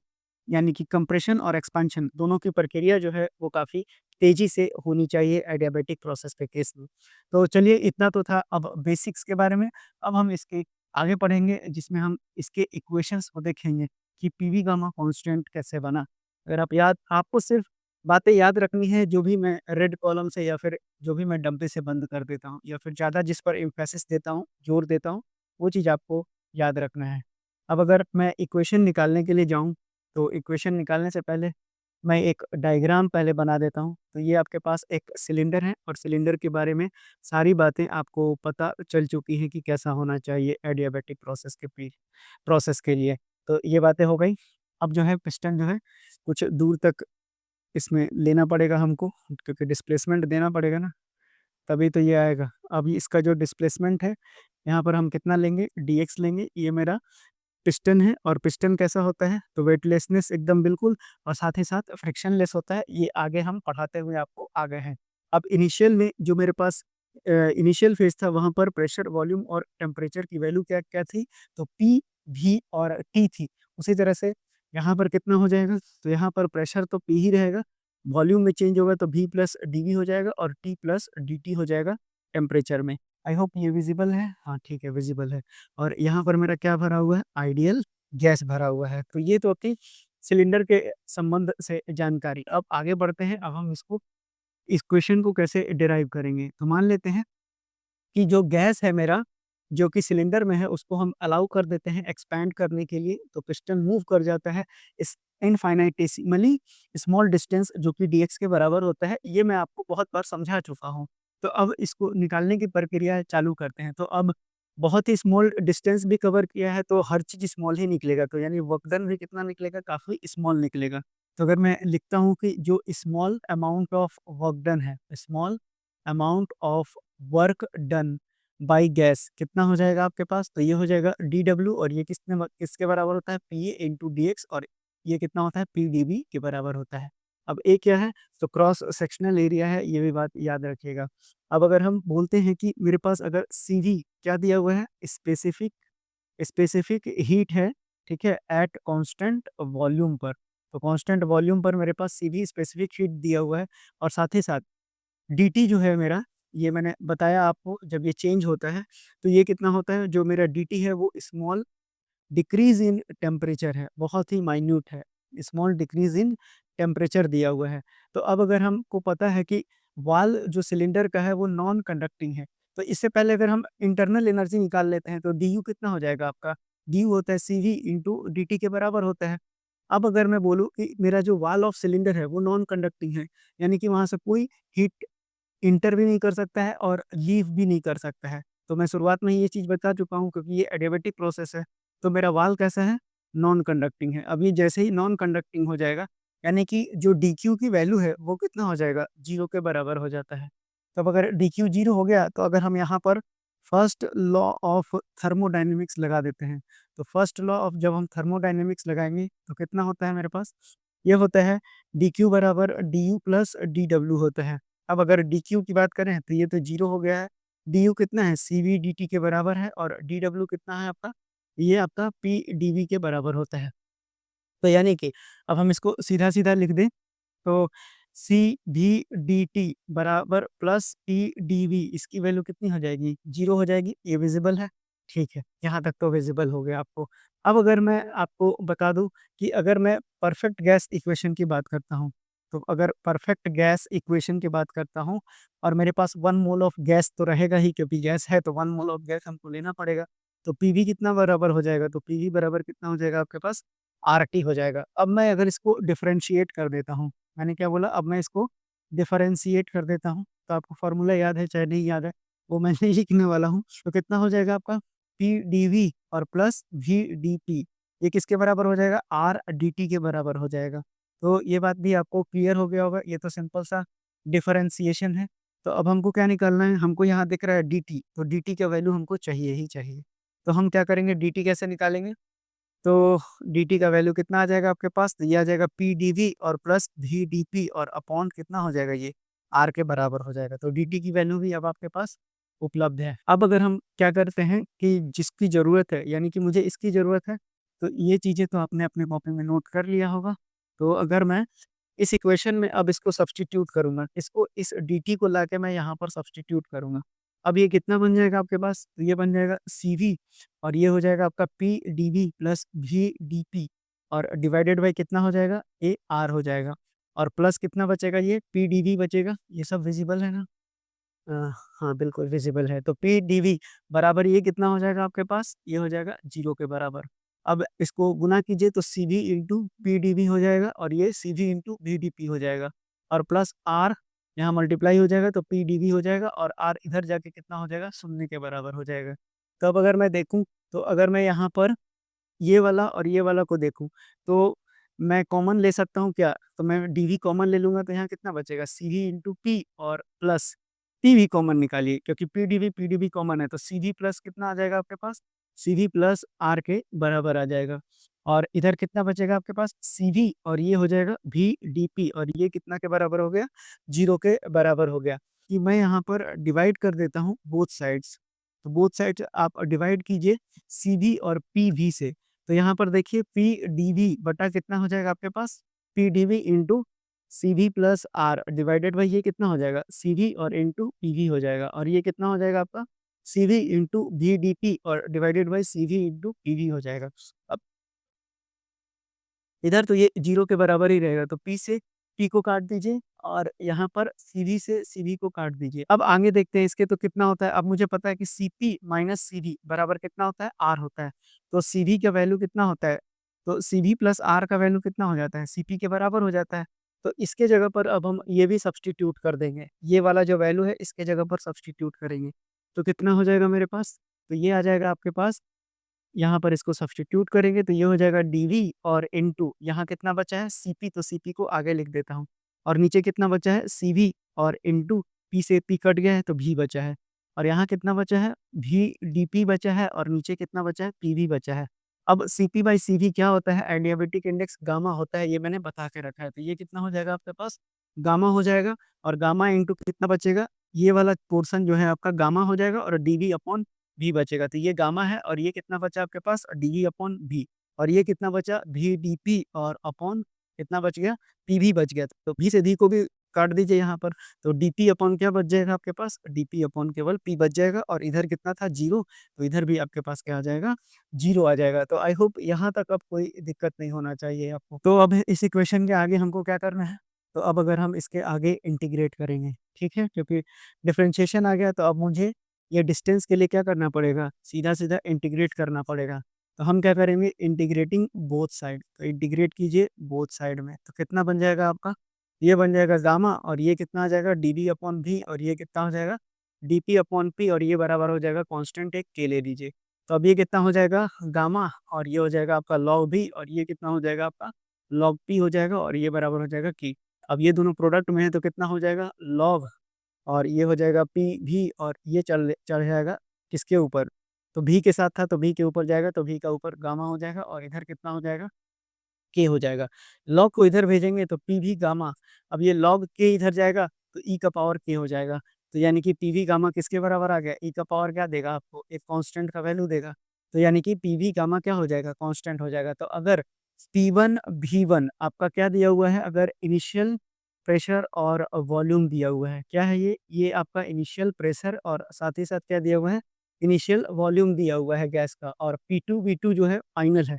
यानी कि कंप्रेशन और एक्सपेंशन दोनों की प्रक्रिया जो है वो काफ़ी तेज़ी से होनी चाहिए एडियाबैटिक प्रोसेस के केस में। तो चलिए इतना तो था अब बेसिक्स के बारे में, अब हम इसके आगे पढ़ेंगे जिसमें हम इसके इक्वेशंस को देखेंगे कि पीवी गामा कांस्टेंट कैसे बना। अगर आपको सिर्फ बातें याद रखनी है जो भी मैं रेड कॉलम से या फिर जो भी मैं डब्बे से बंद कर देता हूँ या फिर ज़्यादा जिस पर एम्फेसिस देता हूँ, जोर देता हूँ, वो चीज़ आपको याद रखना है। अब अगर मैं इक्वेशन निकालने के लिए जाऊँ, तो इक्वेशन निकालने से पहले मैं एक डायग्राम पहले बना देता हूँ। तो ये आपके पास एक सिलेंडर है और सिलेंडर के बारे में सारी बातें आपको पता चल चुकी हैं कि कैसा होना चाहिए एडियाबैटिक प्रोसेस के लिए। तो ये बातें हो गई। अब जो है पिस्टन जो है कुछ दूर तक इसमें लेना पड़ेगा हमको, क्योंकि डिस्प्लेसमेंट देना पड़ेगा ना, तभी तो ये आएगा। अभी इसका जो डिस्प्लेसमेंट है, यहाँ पर हम कितना लेंगे, dx लेंगे। ये मेरा पिस्टन है और पिस्टन कैसा होता है, तो वेटलेसनेस एकदम बिल्कुल और साथ ही साथ फ्रिक्शनलेस होता है। ये आगे हम पढ़ाते हुए आपको आ गए हैं। अब इनिशियल में जो मेरे पास इनिशियल फेज़ था, वहाँ पर प्रेशर, वॉल्यूम और टेम्परेचर की वैल्यू क्या-क्या थी, तो P, V और T थी। उसी तरह से यहाँ पर कितना हो जाएगा, तो यहाँ पर प्रेशर तो P ही रहेगा, वॉल्यूम में चेंज होगा तो V प्लस dV हो जाएगा और T प्लस dt हो जाएगा टेम्परेचर में। आई होप ये विज़िबल है? हाँ, ठीक है, विज़िबल है। और यहाँ पर मेरा क्या भरा हुआ है, आइडियल गैस भरा हुआ है। तो ये तो थी सिलेंडर के संबंध से जानकारी। अब आगे बढ़ते हैं, अब हम इस क्वेश्चन को कैसे डिराइव करेंगे। तो मान लेते हैं कि जो गैस है मेरा, जो कि सिलेंडर में है, उसको हम अलाउ कर देते हैं एक्सपैंड करने के लिए, तो पिस्टन मूव कर जाता है इस इनफाइनाइटेसिमली स्मॉल डिस्टेंस जो कि dx के बराबर होता है। ये मैं आपको बहुत बार समझा चुका हूँ। तो अब इसको निकालने की प्रक्रिया चालू करते हैं। तो अब बहुत ही स्मॉल डिस्टेंस भी कवर किया है, तो हर चीज़ स्मॉल ही निकलेगा, तो यानी वर्क डन भी कितना निकलेगा, काफ़ी स्मॉल निकलेगा। तो अगर मैं लिखता हूँ कि जो small amount of work done है, small amount of work done by gas कितना हो जाएगा आपके पास, तो ये हो जाएगा dw और ये किसके बराबर होता है, pa इंटू dx और ये कितना होता है, pdv के बराबर होता है। अब ए क्या है, तो क्रॉस सेक्शनल एरिया है, ये भी बात याद रखिएगा। अब अगर हम बोलते हैं कि मेरे पास अगर cv क्या दिया हुआ है, स्पेसिफिक स्पेसिफिक हीट है, ठीक है, एट कांस्टेंट वॉल्यूम पर। तो कांस्टेंट वॉल्यूम पर मेरे पास cv स्पेसिफिक हीट दिया हुआ है और साथ ही साथ dt जो है मेरा, ये मैंने बताया आपको, जब ये चेंज होता है तो ये कितना होता है, जो मेरा dt है वो स्मॉल डिक्रीज इन टेम्परेचर है, बहुत ही माइन्यूट है, स्मॉल डिक्रीज इन टेम्परेचर दिया हुआ है। तो अब अगर हमको पता है कि वाल जो सिलेंडर का है वो नॉन कंडक्टिंग है, तो इससे पहले अगर हम इंटरनल एनर्जी निकाल लेते हैं, तो du कितना हो जाएगा आपका, du होता है cv इंटू dt के बराबर होता है। अब अगर मैं बोलूँ कि मेरा जो वाल ऑफ सिलेंडर है वो नॉन कंडक्टिंग है, यानी कि वहाँ से कोई हीट इंटर भी नहीं कर सकता है और लीव भी नहीं कर सकता है। तो मैं शुरुआत में ही ये चीज़ बता चुका हूँ, क्योंकि ये एडियाबैटिक प्रोसेस है, तो मेरा वाल्व कैसा है, नॉन कंडक्टिंग है। अब ये जैसे ही नॉन कंडक्टिंग हो जाएगा, यानी कि जो dq की वैल्यू है वो कितना हो जाएगा, 0 के बराबर हो जाता है। तब अगर dq 0 हो गया, तो अगर हम यहाँ पर फर्स्ट लॉ ऑफ थर्मोडायनेमिक्स लगा देते हैं, तो फर्स्ट लॉ ऑफ जब हम थर्मोडायनेमिक्स लगाएँगे तो कितना होता है मेरे पास, ये होता है dq बराबर du प्लस dw होता है। अब अगर dq की बात करें तो ये तो 0 हो गया है, du कितना है, cv dt के बराबर है और dw कितना है आपका, ये आपका p dv के बराबर होता है। तो यानी कि अब हम इसको सीधा-सीधा लिख दें, तो cv dt बराबर प्लस p dv, इसकी वैल्यू कितनी हो जाएगी, 0 हो जाएगी। ये विज़िबल है? ठीक है, यहाँ तक तो विज़िबल हो गया आपको। अब अगर मैं आपको बता दूँ कि अगर मैं परफेक्ट गैस इक्वेशन की बात करता हूँ, तो अगर परफेक्ट गैस इक्वेशन की बात करता हूँ और मेरे पास 1 मोल ऑफ गैस तो रहेगा ही, क्योंकि गैस है तो 1 मोल ऑफ गैस हमको लेना पड़ेगा। तो पीवी कितना बराबर हो जाएगा, तो पीवी बराबर कितना हो जाएगा आपके पास, आरटी हो जाएगा। अब मैं अगर इसको डिफरेंशिएट कर देता हूँ, मैंने क्या बोला, अब मैं इसको डिफरेंशिएट कर देता हूँ, तो आपको फ़ॉर्मूला याद है चाहे नहीं याद है, वो मैं नहीं लिखने वाला हूँ। तो कितना हो जाएगा आपका, पीडीवी और प्लस वीडीपी, ये किसके बराबर हो जाएगा? आरडीटी के बराबर हो जाएगा। तो ये बात भी आपको क्लियर हो गया होगा, ये तो सिंपल सा डिफरेंशिएशन है। तो अब हमको क्या निकालना है? हमको यहाँ दिख रहा है dt, तो dt का वैल्यू हमको चाहिए ही चाहिए। तो हम क्या करेंगे, dt कैसे निकालेंगे? तो dt का वैल्यू कितना आ जाएगा आपके पास? तो ये आ जाएगा pdv और प्लस vdp और अपॉन कितना हो जाएगा? ये r के बराबर हो जाएगा। तो dt की वैल्यू भी अब आपके पास उपलब्ध है। अब अगर हम क्या करते हैं कि जिसकी ज़रूरत है, यानी कि मुझे इसकी ज़रूरत है, तो ये चीज़ें तो आपने अपने कॉपी में नोट कर लिया होगा। तो अगर मैं इस इक्वेशन में अब इसको सब्स्टिट्यूट करूँगा, इसको इस dt को लाके मैं यहाँ पर सब्स्टिट्यूट करूँगा। अब ये कितना बन जाएगा आपके पास? तो ये बन जाएगा CV और ये हो जाएगा आपका PdV प्लस VdP और डिवाइडेड बाय कितना हो जाएगा? AR हो जाएगा और प्लस कितना बचेगा? ये PdV बचेगा। ये सब विज़िबल है ना? अ, हाँ, बिल्कुल विज़िबल है। तो PdV बराबर ये कितना हो जाएगा आपके पास? ये हो जाएगा 0 के बराबर। अब इसको गुना कीजिए तो CV इंटू PdV हो जाएगा और ये CV इंटू VdP हो जाएगा और प्लस R यहाँ मल्टीप्लाई हो जाएगा तो PdV हो जाएगा और R इधर जाके कितना हो जाएगा? 0 के बराबर हो जाएगा। तो अब अगर मैं देखूँ, तो अगर मैं यहाँ पर ये वाला और ये वाला को देखूँ, तो मैं कॉमन ले सकता हूँ क्या? तो मैं dV कॉमन ले लूँगा तो यहाँ कितना बचेगा? CV इंटू P और प्लस पीवी कॉमन निकालिए क्योंकि पीडीवी कॉमन है तो सीवी प्लस कितना आ जाएगा आपके पास? सीवी प्लस आर के बराबर आ जाएगा और इधर कितना बचेगा आपके पास? सीवी और ये हो जाएगा वीडीपी और ये कितना के बराबर हो गया? 0 के बराबर हो गया। कि मैं यहाँ पर डिवाइड कर देता हूँ बोथ साइड्स। तो बोथ साइड्स आप डिवाइड कीजिए सीवी और पीवी से। तो यहाँ पर देखिए पीडीवी बटा कितना हो जाएगा आपके पास? PdV into CV plus R divided by ये कितना हो जाएगा? CV और इंटू पीवी हो जाएगा और ये कितना हो जाएगा आपका? CV इंटू VDP और divided by CV into PV हो जाएगा। अब इधर तो ये 0 के बराबर ही रहेगा तो P से P को काट दीजिए और यहाँ पर CV से CV को काट दीजिए। अब आगे देखते हैं इसके तो कितना होता है। अब मुझे पता है कि CP माइनस CV बराबर कितना होता है? R होता है। तो CV का वैल्यू कितना होता है? तो CV प्लस R का वैल्यू कितना हो जाता है? CP के बराबर हो जाता है। तो इसके जगह पर अब हम ये भी सब्स्टिट्यूट कर देंगे। ये वाला जो वैल्यू है इसके जगह पर सब्स्टिट्यूट करेंगे। तो कितना हो जाएगा मेरे पास? तो ये आ जाएगा आपके पास, यहाँ पर इसको सब्स्टिट्यूट करेंगे तो ये हो जाएगा डीवी और इनटू यहाँ कितना बचा है? सीपी, तो सीपी को आगे लिख देता हूँ और नीचे कितना बचा है? सीवी और इनटू पी से पी कट गया है तो भी बचा है और यहाँ कितना बचा है? भी डीपी बचा है और नीचे कितना बचा है? पीवी बचा है। अब सीपी बाई सीवी क्या होता है? एडियाबेटिक इंडेक्स गामा होता है, ये मैंने बता के रखा है। तो ये कितना हो जाएगा आपके पास? गामा हो जाएगा और गामा इंटू कितना बचेगा? ये वाला पोर्शन जो है आपका गामा हो जाएगा और डीवी अपॉन भी बचेगा। तो ये गामा है और ये कितना बचा आपके पास? डी अपॉन भी और ये कितना बचा? भी डी पी और अपॉन कितना बच गया? पी भी बच गया। तो भी से डी को भी काट दीजिए यहाँ पर। तो डीपी अपॉन क्या बच जाएगा आपके पास? डीपी अपॉन केवल पी बच जाएगा और इधर कितना था? 0। तो इधर भी आपके पास क्या आ जाएगा? 0 आ जाएगा। तो आई होप यहाँ तक अब कोई दिक्कत नहीं होना चाहिए आपको। तो अब इस इक्वेशन के आगे हमको क्या करना है? तो अब अगर हम इसके आगे इंटीग्रेट करेंगे, ठीक है? क्योंकि डिफरेंशिएशन आ गया तो अब मुझे ये डिस्टेंस के लिए क्या करना पड़ेगा? सीधा-सीधा इंटीग्रेट करना पड़ेगा। तो हम क्या करेंगे? Integrating both side. तो इंटीग्रेट कीजिए बोथ साइड में। तो कितना बन जाएगा आपका? ये बन जाएगा गामा और ये कितना आ जाएगा? डीवी अपॉन भी और ये कितना हो जाएगा? डीपी अपॉन पी और ये बराबर हो जाएगा कांस्टेंट एक के ले लीजिए। तो अब ये कितना हो जाएगा? गामा और ये हो जाएगा आपका लॉग भी और ये कितना हो जाएगा आपका? लॉग पी हो जाएगा और ये बराबर हो जाएगा की। अब ये दोनों प्रोडक्ट में है तो कितना हो जाएगा? लॉग और ये हो जाएगा पी भी और ये चल चढ़ जाएगा किसके ऊपर? तो भी के साथ था तो भी के ऊपर जाएगा तो भी का ऊपर गामा हो जाएगा और इधर कितना हो जाएगा? के हो जाएगा। लॉग को इधर भेजेंगे तो पी भी गामा, अब ये लॉग के इधर जाएगा तो ई का पावर के हो जाएगा। तो यानी कि पी वी गामा किसके बराबर आ गया? ई का पावर क्या देगा आपको? एक कांस्टेंट का वैल्यू देगा। तो यानी कि पी वी गामा क्या हो जाएगा? कांस्टेंट हो जाएगा। तो अगर P1 V1 आपका क्या दिया हुआ है? अगर इनिशियल प्रेशर और वॉल्यूम दिया हुआ है, क्या है ये? ये आपका इनिशियल प्रेशर और साथ ही साथ क्या दिया हुआ है? इनिशियल वॉल्यूम दिया हुआ है गैस का और P2 V2 जो है फाइनल है।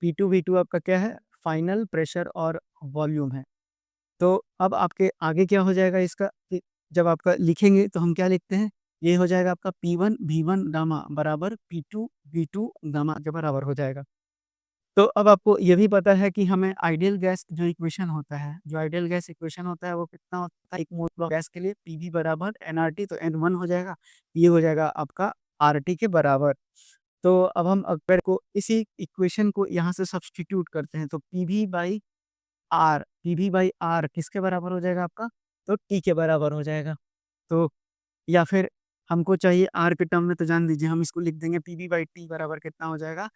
P2 V2 आपका क्या है? फाइनल प्रेशर और वॉल्यूम है। तो अब आपके आगे क्या हो जाएगा इसका कि जब आपका लिखेंगे तो हम क्या लिखते हैं? ये हो जाएगा आपका P1 V1 गामा बराबर P2 V2 गामा के बराबर हो जाएगा। तो अब आपको ये भी पता है कि हमें आइडियल गैस जो इक्वेशन होता है, जो आइडियल गैस इक्वेशन होता है वो कितना होता है? एक मोल ऑफ गैस के लिए पीवी बराबर एनआरटी तो एन1 हो जाएगा। ये हो जाएगा आपका आरटी के बराबर। तो अब हम अगर को इसी इक्वेशन को यहाँ से सब्स्टिट्यूट करते हैं तो पीवी बाई आर किसके बराबर हो जाएगा आपका? तो टी के बराबर हो जाएगा। तो या फिर हमको चाहिए आर के टर्म में, तो जान दीजिए हम इसको लिख देंगे पीवी बाई टी बराबर कितना हो जाएगा?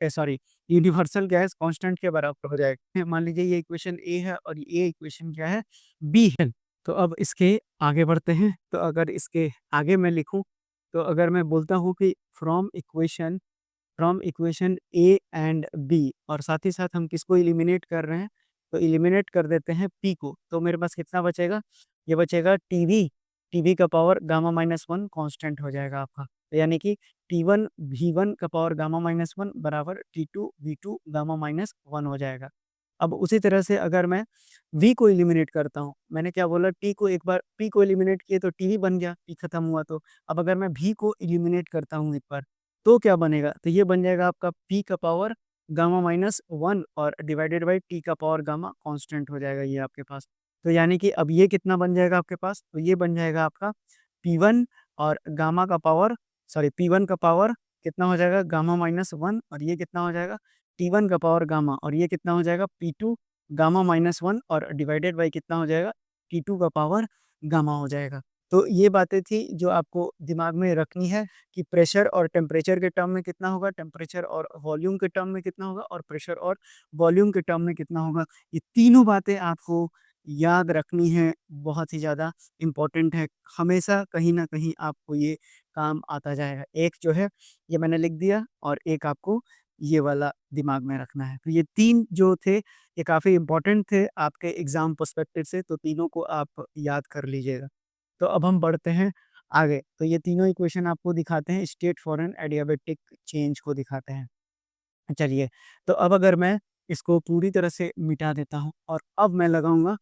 सॉरी, यूनिवर्सल गैस कांस्टेंट के बराबर हो जाएगा। मान लीजिए ये इक्वेशन ए है और ये इक्वेशन क्या है? बी है। तो अब इसके आगे बढ़ते हैं। तो अगर इसके आगे मैं लिखूं, तो अगर मैं बोलता हूं कि from equation A and B, और साथ ही साथ हम किसको एलिमिनेट कर रहे हैं? तो एलिमिनेट कर देते हैं पी को। तो मेरे पास कितना बचेगा? ये बचेगा टीवी, टीवी का power gamma minus one constant हो जाएगा आपका। तो यानी कि T1 V1 का पावर गामा माइनस वन बराबर T2 V2 gamma minus one हो जाएगा। अब उसी तरह से अगर मैं V को एलिमिनेट करता हूँ, मैंने क्या बोला, टी को एक बार पी को एलिमिनेट किए तो टीवी बन गया, पी खत्म हुआ तो। अब अगर मैं भी को एलिमिनेट करता हूँ एक बार, तो क्या बनेगा? तो ये बन जाएगा आपका पी का पावर गामा माइनस वन और डिवाइडेड बाई टी का पावर गामा कांस्टेंट हो जाएगा ये आपके पास। तो यानी कि अब ये कितना बन जाएगा आपके पास? तो ये बन जाएगा आपका P1 और गामा का पावर, सॉरी P1 का पावर कितना हो जाएगा? गामा माइनस वन, और ये कितना हो जाएगा? T1 का पावर गामा, और ये कितना हो जाएगा? P2 गामा माइनस वन और डिवाइडेड बाई कितना हो जाएगा? T2 का पावर गामा हो जाएगा। तो ये बातें थी जो आपको दिमाग में रखनी है कि प्रेशर और टेम्परेचर के टर्म में कितना होगा, टेम्परेचर और वॉल्यूम के टर्म में कितना होगा, और प्रेशर और वॉल्यूम के टर्म में कितना होगा। ये तीनों बातें आपको याद रखनी है, बहुत ही ज़्यादा इम्पोर्टेंट है। हमेशा कहीं न कहीं आपको ये काम आता जाएगा। एक जो है ये मैंने लिख दिया, और एक आपको ये वाला दिमाग में रखना है। तो ये 3 जो थे ये काफ़ी इम्पोर्टेंट थे आपके एग्ज़ाम पर्सपेक्टिव से, तो तीनों को आप याद कर लीजिएगा। तो अब हम बढ़ते हैं आगे। तो ये तीनों इक्वेशन आपको दिखाते हैं, state for an adiabatic change को दिखाते हैं। चलिए, तो अब अगर मैं इसको पूरी तरह से मिटा देता हूँ और अब मैं लगाऊँगा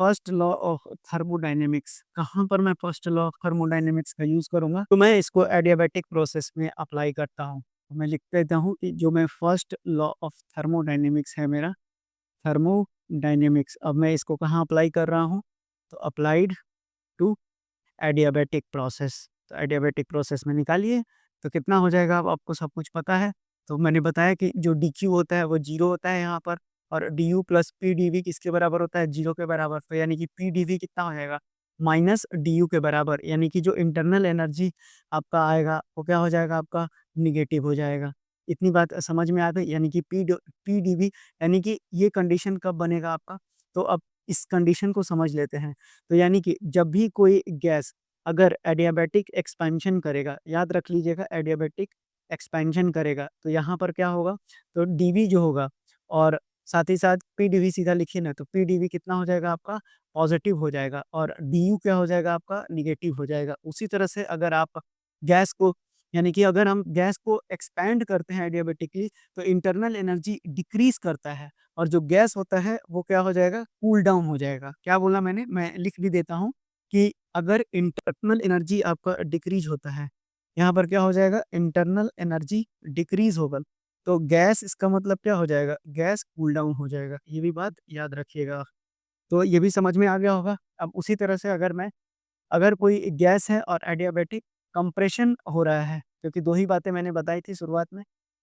फर्स्ट लॉ ऑफ थर्मोडायनेमिक्स। कहाँ पर मैं फर्स्ट लॉ ऑफ थर्मोडायनेमिक्स का यूज़ करूँगा? तो मैं इसको एडियाबैटिक प्रोसेस में अप्लाई करता हूँ। तो मैं लिख देता हूँ कि जो मैं फर्स्ट लॉ ऑफ थर्मोडायनेमिक्स है मेरा, थर्मोडायनेमिक्स, अब मैं इसको कहाँ अप्लाई कर रहा हूँ? तो अप्लाइड टू एडियाबैटिक प्रोसेस। तो एडियाबैटिक प्रोसेस में निकालिए तो कितना हो जाएगा? अब आपको सब कुछ पता है। तो मैंने बताया कि जो dq होता है वो 0 होता है यहाँ पर, और du plus p d v किसके बराबर होता है? 0 के बराबर। तो यानी कि पी डी वी कितना हो जाएगा? माइनस डी के बराबर, यानी कि जो इंटरनल एनर्जी आपका आएगा वो क्या हो जाएगा? आपका निगेटिव हो जाएगा। इतनी बात समझ में आ गई? यानी कि पी डी वी, यानी कि ये कंडीशन कब बनेगा आपका? तो अब इस कंडीशन को समझ लेते हैं। तो यानी कि जब भी कोई गैस अगर एडियाबैटिक एक्सपेंशन करेगा, याद रख लीजिएगा, एडियाबैटिक एक्सपेंशन करेगा, तो यहाँ पर क्या होगा? तो डीवी जो होगा, और साथ ही साथ पीडीवी सीधा लिखिए ना, तो पीडीवी कितना हो जाएगा आपका? पॉजिटिव हो जाएगा, और डीयू क्या हो जाएगा आपका? निगेटिव हो जाएगा। उसी तरह से अगर आप गैस को, यानी कि अगर हम गैस को एक्सपैंड करते हैं एडियाबैटिकली, तो इंटरनल एनर्जी डिक्रीज करता है, और जो गैस होता है वो क्या हो जाएगा? कूल डाउन हो जाएगा। क्या बोला मैंने? मैं लिख भी देता हूँ कि अगर इंटरनल एनर्जी आपका डिक्रीज होता है, यहाँ पर क्या हो जाएगा? इंटरनल एनर्जी डिक्रीज होगा, तो गैस, इसका मतलब क्या हो जाएगा? गैस कूल डाउन हो जाएगा। ये भी बात याद रखिएगा। तो ये भी समझ में आ गया होगा। अब उसी तरह से अगर कोई गैस है और एडियाबैटिक कंप्रेशन हो रहा है, क्योंकि 2 ही बातें मैंने बताई थी शुरुआत में,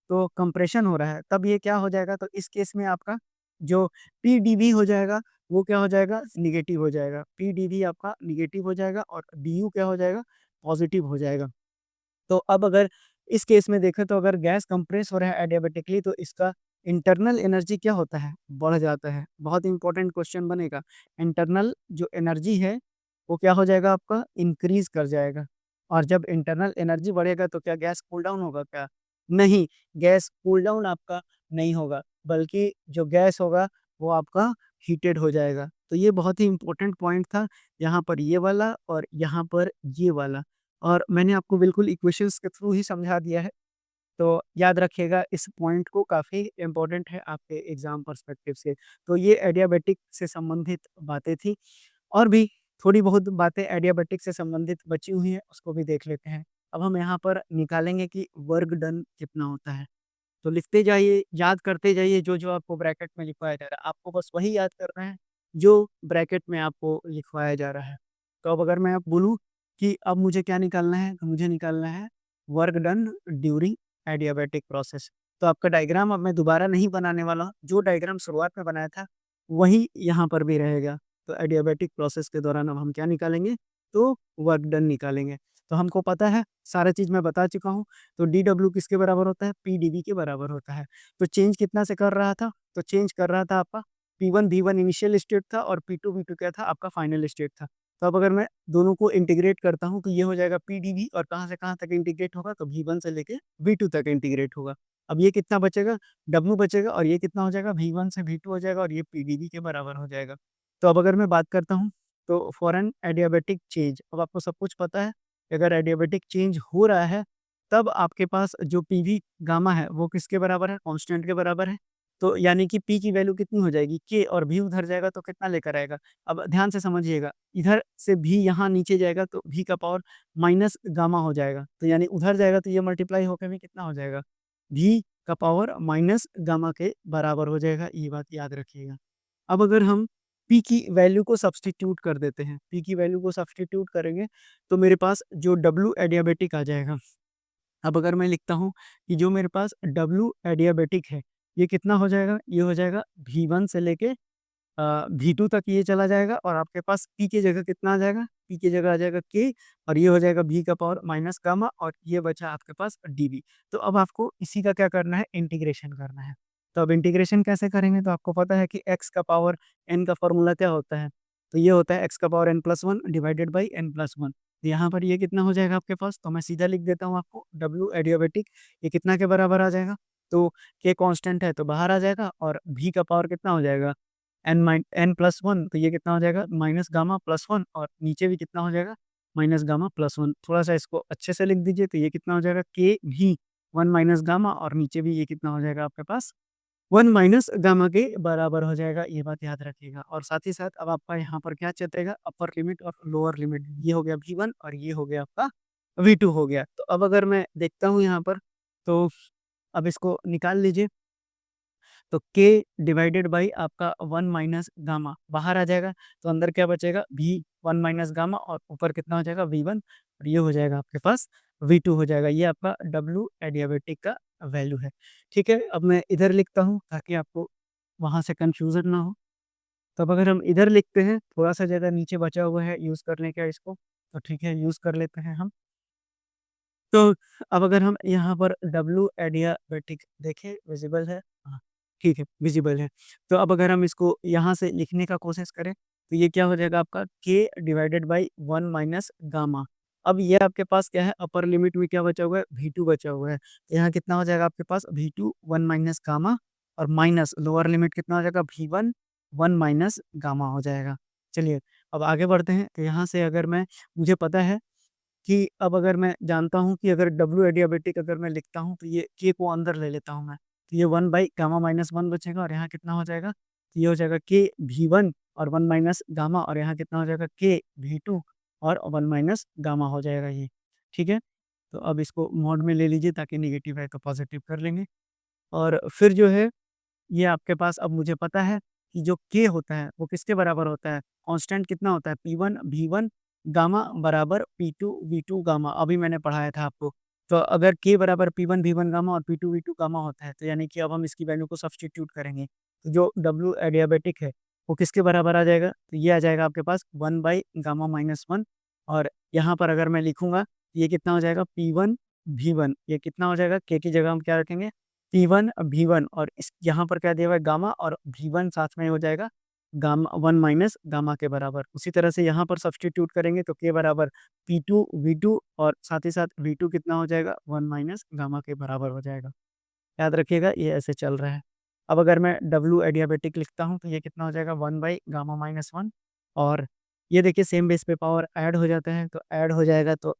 तो कंप्रेशन हो रहा है, तब ये क्या हो जाएगा? तो इस केस में आपका जो पीडीवी हो जाएगा, वो क्या हो जाएगा? नेगेटिव हो जाएगा। पीडीवी आपका नेगेटिव हो जाएगा, और डीयू क्या हो जाएगा? पॉजिटिव हो जाएगा। तो अब अगर इस केस में देखें, तो अगर गैस कंप्रेस हो रहा है एडियाबैटिकली, तो इसका इंटरनल एनर्जी क्या होता है? बढ़ जाता है। बहुत इंपॉर्टेंट क्वेश्चन बनेगा। इंटरनल जो एनर्जी है वो क्या हो जाएगा आपका? इंक्रीज कर जाएगा। और जब इंटरनल एनर्जी बढ़ेगा तो क्या गैस कूल डाउन होगा क्या? नहीं, गैस कूल डाउन आपका नहीं होगा, बल्कि जो गैस होगा वो आपका हीटेड हो जाएगा। तो ये बहुत ही इंपॉर्टेंट पॉइंट था, यहाँ पर ये वाला और यहाँ पर ये वाला, और मैंने आपको बिल्कुल इक्वेशंस के थ्रू ही समझा दिया है। तो याद रखिएगा इस पॉइंट को, काफ़ी इम्पोर्टेंट है आपके एग्ज़ाम पर्सपेक्टिव से। तो ये एडियाबैटिक से संबंधित बातें थी, और भी थोड़ी बहुत बातें एडियाबैटिक से संबंधित बची हुई हैं, उसको भी देख लेते हैं। अब हम यहाँ पर निकालेंगे कि वर्क डन कितना होता है। तो लिखते जाइए, याद करते जाइए जो-जो आपको ब्रैकेट में लिखवाया जा रहा है। आपको बस वही याद करना है जो ब्रैकेट में आपको लिखवाया जा रहा है। तो अब अगर मैं अब बोलूँ कि अब मुझे क्या निकालना है? तो मुझे निकालना है work done during adiabatic process. तो आपका डायग्राम अब मैं दोबारा नहीं बनाने वाला हूँ, जो डायग्राम शुरुआत में बनाया था वही यहाँ पर भी रहेगा। तो एडियाबैटिक प्रोसेस के दौरान अब हम क्या निकालेंगे, तो वर्क डन निकालेंगे। तो हमको पता है, सारा चीज़ मैं बता चुका हूँ। तो डी डब्ल्यू किसके बराबर होता है, पी डी वी के बराबर होता है। तो चेंज कितना से कर रहा था, तो चेंज कर रहा था आपका p one we one initial state था और पी टू वी टू क्या था, आपका फाइनल स्टेट था। तो अब अगर मैं दोनों को इंटीग्रेट करता हूँ तो ये हो जाएगा पी डी वी, और कहाँ से कहाँ तक इंटीग्रेट होगा, तो वी वन से लेके वी टू तक इंटीग्रेट होगा। अब ये कितना बचेगा, डब्ल्यू बचेगा, और ये कितना हो जाएगा, वी वन से वी टू हो जाएगा, और ये पी डी वी के बराबर हो जाएगा। तो अब अगर मैं बात करता हूँ, तो फॉर एन एडियाबेटिक चेंज, अब आपको सब कुछ पता है कि अगर एडियाबेटिक चेंज हो रहा है तब आपके पास जो पी वी गामा है वो किसके बराबर है, कांस्टेंट के बराबर है। तो यानी कि पी की वैल्यू कितनी हो जाएगी, के, और भी उधर जाएगा तो कितना लेकर आएगा। अब ध्यान से समझिएगा, इधर से भी यहाँ नीचे जाएगा तो भी का पावर माइनस गामा हो जाएगा, तो यानी उधर जाएगा तो ये मल्टीप्लाई होकर भी कितना हो जाएगा, भी का पावर माइनस गामा के बराबर हो जाएगा। ये बात याद रखिएगा। अब अगर हम पी की वैल्यू को सब्स्टिट्यूट कर देते हैं, पी की वैल्यू को सब्स्टिट्यूट करेंगे तो मेरे पास जो डब्ल्यू एडियाबेटिक आ जाएगा। अब अगर मैं लिखता हूँ कि जो मेरे पास डब्ल्यू एडियाबेटिक है, ये कितना हो जाएगा, ये हो जाएगा वी वन से लेके वी टू तक ये चला जाएगा, और आपके पास पी की जगह कितना आ जाएगा, पी की जगह आ जाएगा के, और ये हो जाएगा भी का पावर माइनस गामा, और ये बचा आपके पास डीवी। तो अब आपको इसी का क्या करना है, इंटीग्रेशन करना है। तो अब इंटीग्रेशन कैसे करेंगे, तो आपको पता है कि एक्स का पावर एन का फॉर्मूला क्या होता है, तो ये होता है एक्स का power n plus one divided by n plus one. यहाँ पर ये कितना हो जाएगा आपके पास, तो मैं सीधा लिख देता हूँ आपको, डब्ल्यू एडियाबेटिक ये कितना के बराबर आ जाएगा, तो के कांस्टेंट है तो बाहर आ जाएगा, और भी का पावर कितना हो जाएगा, एन प्लस वन, तो ये कितना हो जाएगा, माइनस गामा प्लस वन, और नीचे भी कितना हो जाएगा, माइनस गामा प्लस वन। थोड़ा सा इसको अच्छे से लिख दीजिए, तो ये कितना हो जाएगा, के भी वन माइनस गामा, और नीचे भी ये कितना हो जाएगा आपके पास, वन माइनस गामा के बराबर हो जाएगा। ये बात याद रखिएगा। और साथ ही साथ अब आपका यहाँ पर क्या चलेगा, अपर लिमिट और लोअर लिमिट, ये हो गया वी वन, और ये हो गया आपका वी टू हो गया। तो अब अगर मैं देखता हूँ यहाँ पर, तो अब इसको निकाल लीजिए, तो k डिवाइडेड बाई आपका वन माइनस गामा बाहर आ जाएगा, तो अंदर क्या बचेगा, v वन माइनस गामा, और ऊपर कितना हो जाएगा, v वन, और ये हो जाएगा आपके पास v टू हो जाएगा। ये आपका w एडियाबेटिक का वैल्यू है। ठीक है, अब मैं इधर लिखता हूँ ताकि आपको वहाँ से कंफ्यूजन ना हो। तो अब अगर हम इधर लिखते हैं, थोड़ा सा ज़्यादा नीचे बचा हुआ है यूज़ करने का इसको, तो ठीक है यूज़ कर लेते हैं हम। तो अब अगर हम यहाँ पर डब्ल्यू एडियाबेटिक देखें, विजिबल है? हाँ, ठीक है, विजिबल है। तो अब अगर हम इसको यहाँ से लिखने का कोशिश करें, तो ये क्या हो जाएगा आपका k divided by one minus gamma. अब ये आपके पास क्या है, अपर लिमिट में क्या बचा हुआ है, V2 बचा हुआ है। तो यहाँ कितना हो जाएगा आपके पास, V2 वन माइनस गामा, और माइनस लोअर लिमिट कितना हो जाएगा, V1 वन माइनस गामा हो जाएगा। चलिए, अब आगे बढ़ते हैं। तो यहाँ से अगर मैं, मुझे पता है कि अब अगर मैं जानता हूँ कि अगर डब्ल्यू एडियाबेटिक अगर मैं लिखता हूँ, तो ये के को अंदर ले लेता हूँ मैं, तो ये one by gamma minus one बचेगा, और यहाँ कितना हो जाएगा, तो ये हो जाएगा के वी वन और वन माइनस गामा, और यहाँ कितना हो जाएगा, के वी टू और वन माइनस गामा हो जाएगा ये। ठीक है, तो अब इसको मोड में ले लीजिए, ताकि निगेटिव है तो पॉजिटिव कर लेंगे। और फिर जो है, ये आपके पास अब मुझे पता है कि जो के होता है वो किसके बराबर होता है, कांस्टेंट कितना होता है, P one we one gamma बराबर P two V two gamma, अभी मैंने पढ़ाया था आपको। तो अगर के बराबर P one we one gamma और P two V two gamma होता है, तो यानी कि अब हम इसकी वैल्यू को सब्स्टिट्यूट करेंगे, तो जो डब्ल्यू एडियाबेटिक है वो किसके बराबर आ जाएगा, तो ये आ जाएगा आपके पास one by gamma minus one, और यहाँ पर अगर मैं लिखूंगा, ये कितना हो जाएगा, पी वन वी वन, ये कितना हो जाएगा, के की जगह हम क्या रखेंगे, P1 V1, और इस यहाँ पर क्या दिया हुआ है, गामा, और V1 साथ में हो जाएगा गामा वन माइनस गामा के बराबर। उसी तरह से यहाँ पर सब्स्टिट्यूट करेंगे तो के बराबर P2 V2, और साथ ही साथ V2 कितना हो जाएगा, वन माइनस गामा के बराबर हो जाएगा। याद रखिएगा, ये ऐसे चल रहा है। अब अगर मैं डब्ल्यू एडियाबेटिक लिखता हूँ, तो ये कितना हो जाएगा, one by gamma minus one, और ये देखिए सेम बेस पे पावर ऐड हो जाता है, तो ऐड हो जाएगा तो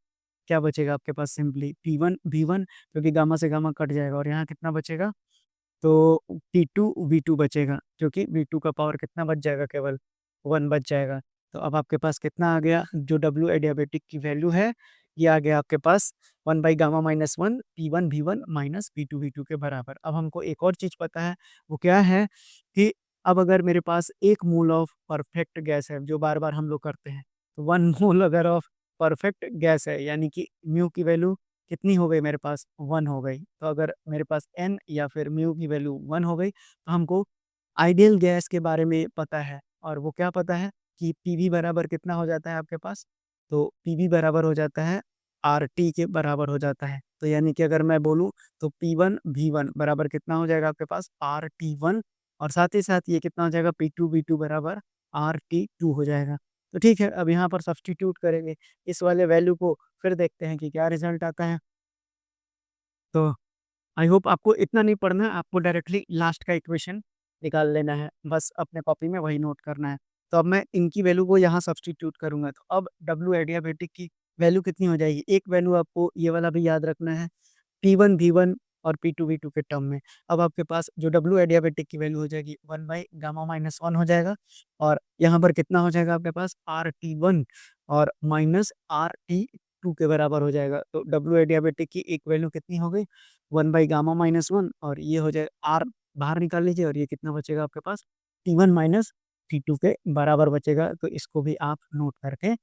क्या बचेगा आपके पास, simply P one we one, क्योंकि गामा से गामा कट जाएगा, और यहाँ कितना बचेगा, तो पी टू वी टू बचेगा, क्योंकि वी टू का पावर कितना बच जाएगा, केवल वन बच जाएगा। तो अब आपके पास कितना आ गया, जो डब्ल्यू एडियाबेटिक की वैल्यू है, ये आ गया आपके पास one by gamma minus one P one we one minus P two V two के बराबर। अब हमको एक और चीज़ पता है, वो क्या है कि अब अगर मेरे पास एक मोल ऑफ परफेक्ट गैस है, जो बार बार हम लोग करते हैं, तो वन मोल अगर ऑफ परफेक्ट गैस है, यानी कि म्यू की वैल्यू कितनी हो गई मेरे पास 1 हो गई। तो अगर मेरे पास n या फिर म्यू की वैल्यू 1 हो गई तो हमको आइडियल गैस के बारे में पता है और वो क्या पता है कि पीवी बराबर कितना हो जाता है आपके पास? तो पीवी बराबर हो जाता है आरटी के बराबर हो जाता है। तो यानी कि अगर मैं बोलूँ तो P1 V1 बराबर कितना हो जाएगा आपके पास RT1 और साथ ही साथ ये कितना हो जाएगा P2 V2 बराबर RT2 हो जाएगा। तो ठीक है, अब यहाँ पर सब्स्टिट्यूट करेंगे इस वाले वैल्यू को, फिर देखते हैं कि क्या रिजल्ट आता है। तो आई होप आपको इतना नहीं पढ़ना है, आपको डायरेक्टली लास्ट का इक्वेशन निकाल लेना है, बस अपने कॉपी में वही नोट करना है। तो अब मैं इनकी वैल्यू को यहाँ सब्स्टिट्यूट करूँगा, तो अब डब्ल्यू एडियाबेटिक की वैल्यू कितनी हो जाएगी? एक वैल्यू आपको ये वाला भी याद रखना है, P1 V1 और P2 V2 के टर्म में। अब आपके पास जो डब्ल्यू एडियाबेटिक की वैल्यू हो जाएगी 1 बाई गामा माइनस 1 हो जाएगा और यहाँ पर कितना हो जाएगा आपके पास RT1 और माइनस RT2 के बराबर हो जाएगा। तो डब्ल्यू एडियाबेटिक की एक वैल्यू कितनी हो गई? 1 बाई गामा माइनस 1 और ये हो जाएगा R बाहर निकाल लीजिए और ये कितना बचेगा आपके पास? T1 माइनस T2 के बराबर बचेगा। तो इसको भी आप नोट करके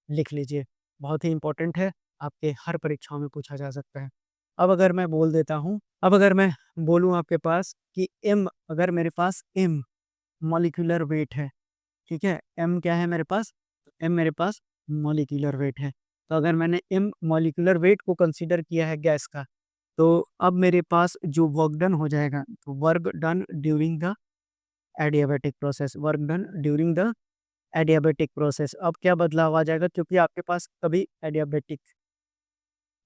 लिख लीजिए। बहुत ही इम्पोर्टेंट है, आपके हर परीक्षाओं में पूछा जा सकता है। अब अगर मैं बोल देता हूँ, अब अगर मैं बोलूँ आपके पास कि m, अगर मेरे पास m मॉलिक्यूलर वेट है, ठीक है? m क्या है मेरे पास? m मेरे पास मॉलिक्यूलर वेट है। तो अगर मैंने m मॉलिक्यूलर वेट को कंसीडर किया है गैस का, तो अब मेरे पास जो वर्क डन हो जाएगा, तो work done during the adiabatic process, work done during the adiabatic process. अब क्या बदलाव आ जाएगा? क्योंकि आपके पास कभी adiabatic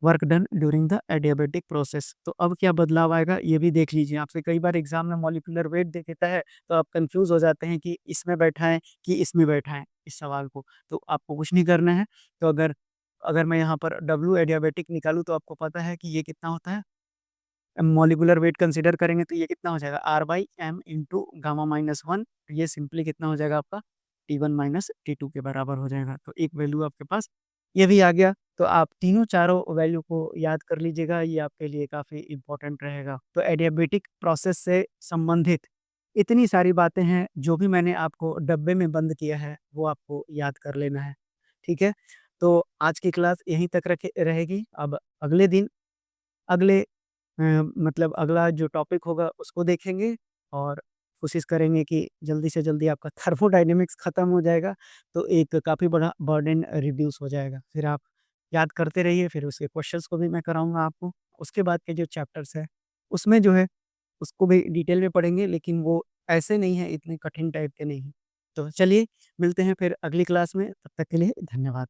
work done during the adiabatic process. तो अब क्या बदलाव आएगा ये भी देख लीजिए। आपसे कई बार एग्जाम में मॉलिक्यूलर वेट दे देता है तो आप कंफ्यूज हो जाते हैं कि इसमें बैठा है कि इसमें बैठा है इस सवाल को। तो आपको कुछ नहीं करना है। तो अगर अगर मैं यहाँ पर डब्ल्यू एडियाबेटिक निकालूँ तो आपको पता है कि ये कितना होता है, मॉलिक्यूलर वेट कंसीडर करेंगे तो ये कितना हो जाएगा R by m into gamma minus 1। ये सिंपली कितना हो जाएगा आपका T1 माइनस T2 के बराबर हो जाएगा। तो एक वैल्यू आपके पास ये भी आ गया। तो आप तीनों चारों वैल्यू को याद कर लीजिएगा, ये आपके लिए काफ़ी इम्पोर्टेंट रहेगा। तो एडियाबेटिक प्रोसेस से संबंधित इतनी सारी बातें हैं जो भी मैंने आपको डब्बे में बंद किया है वो आपको याद कर लेना है। ठीक है? तो आज की क्लास यहीं तक रखे रहेगी। अब अगले दिन अगले मतलब अगला जो टॉपिक होगा उसको देखेंगे और कोशिश करेंगे कि जल्दी से जल्दी आपका थर्मोडायनेमिक्स खत्म हो जाएगा, तो एक काफ़ी बड़ा बर्डन रिड्यूस हो जाएगा। फिर आप याद करते रहिए, फिर उसके क्वेश्चंस को भी मैं कराऊँगा आपको। उसके बाद के जो चैप्टर्स हैं, उसमें जो है उसको भी डिटेल में पढ़ेंगे, लेकिन वो ऐसे नहीं है, इतने कठिन टाइप के नहीं। तो चलिए मिलते हैं फिर अगली क्लास में, तब तक के लिए धन्यवाद।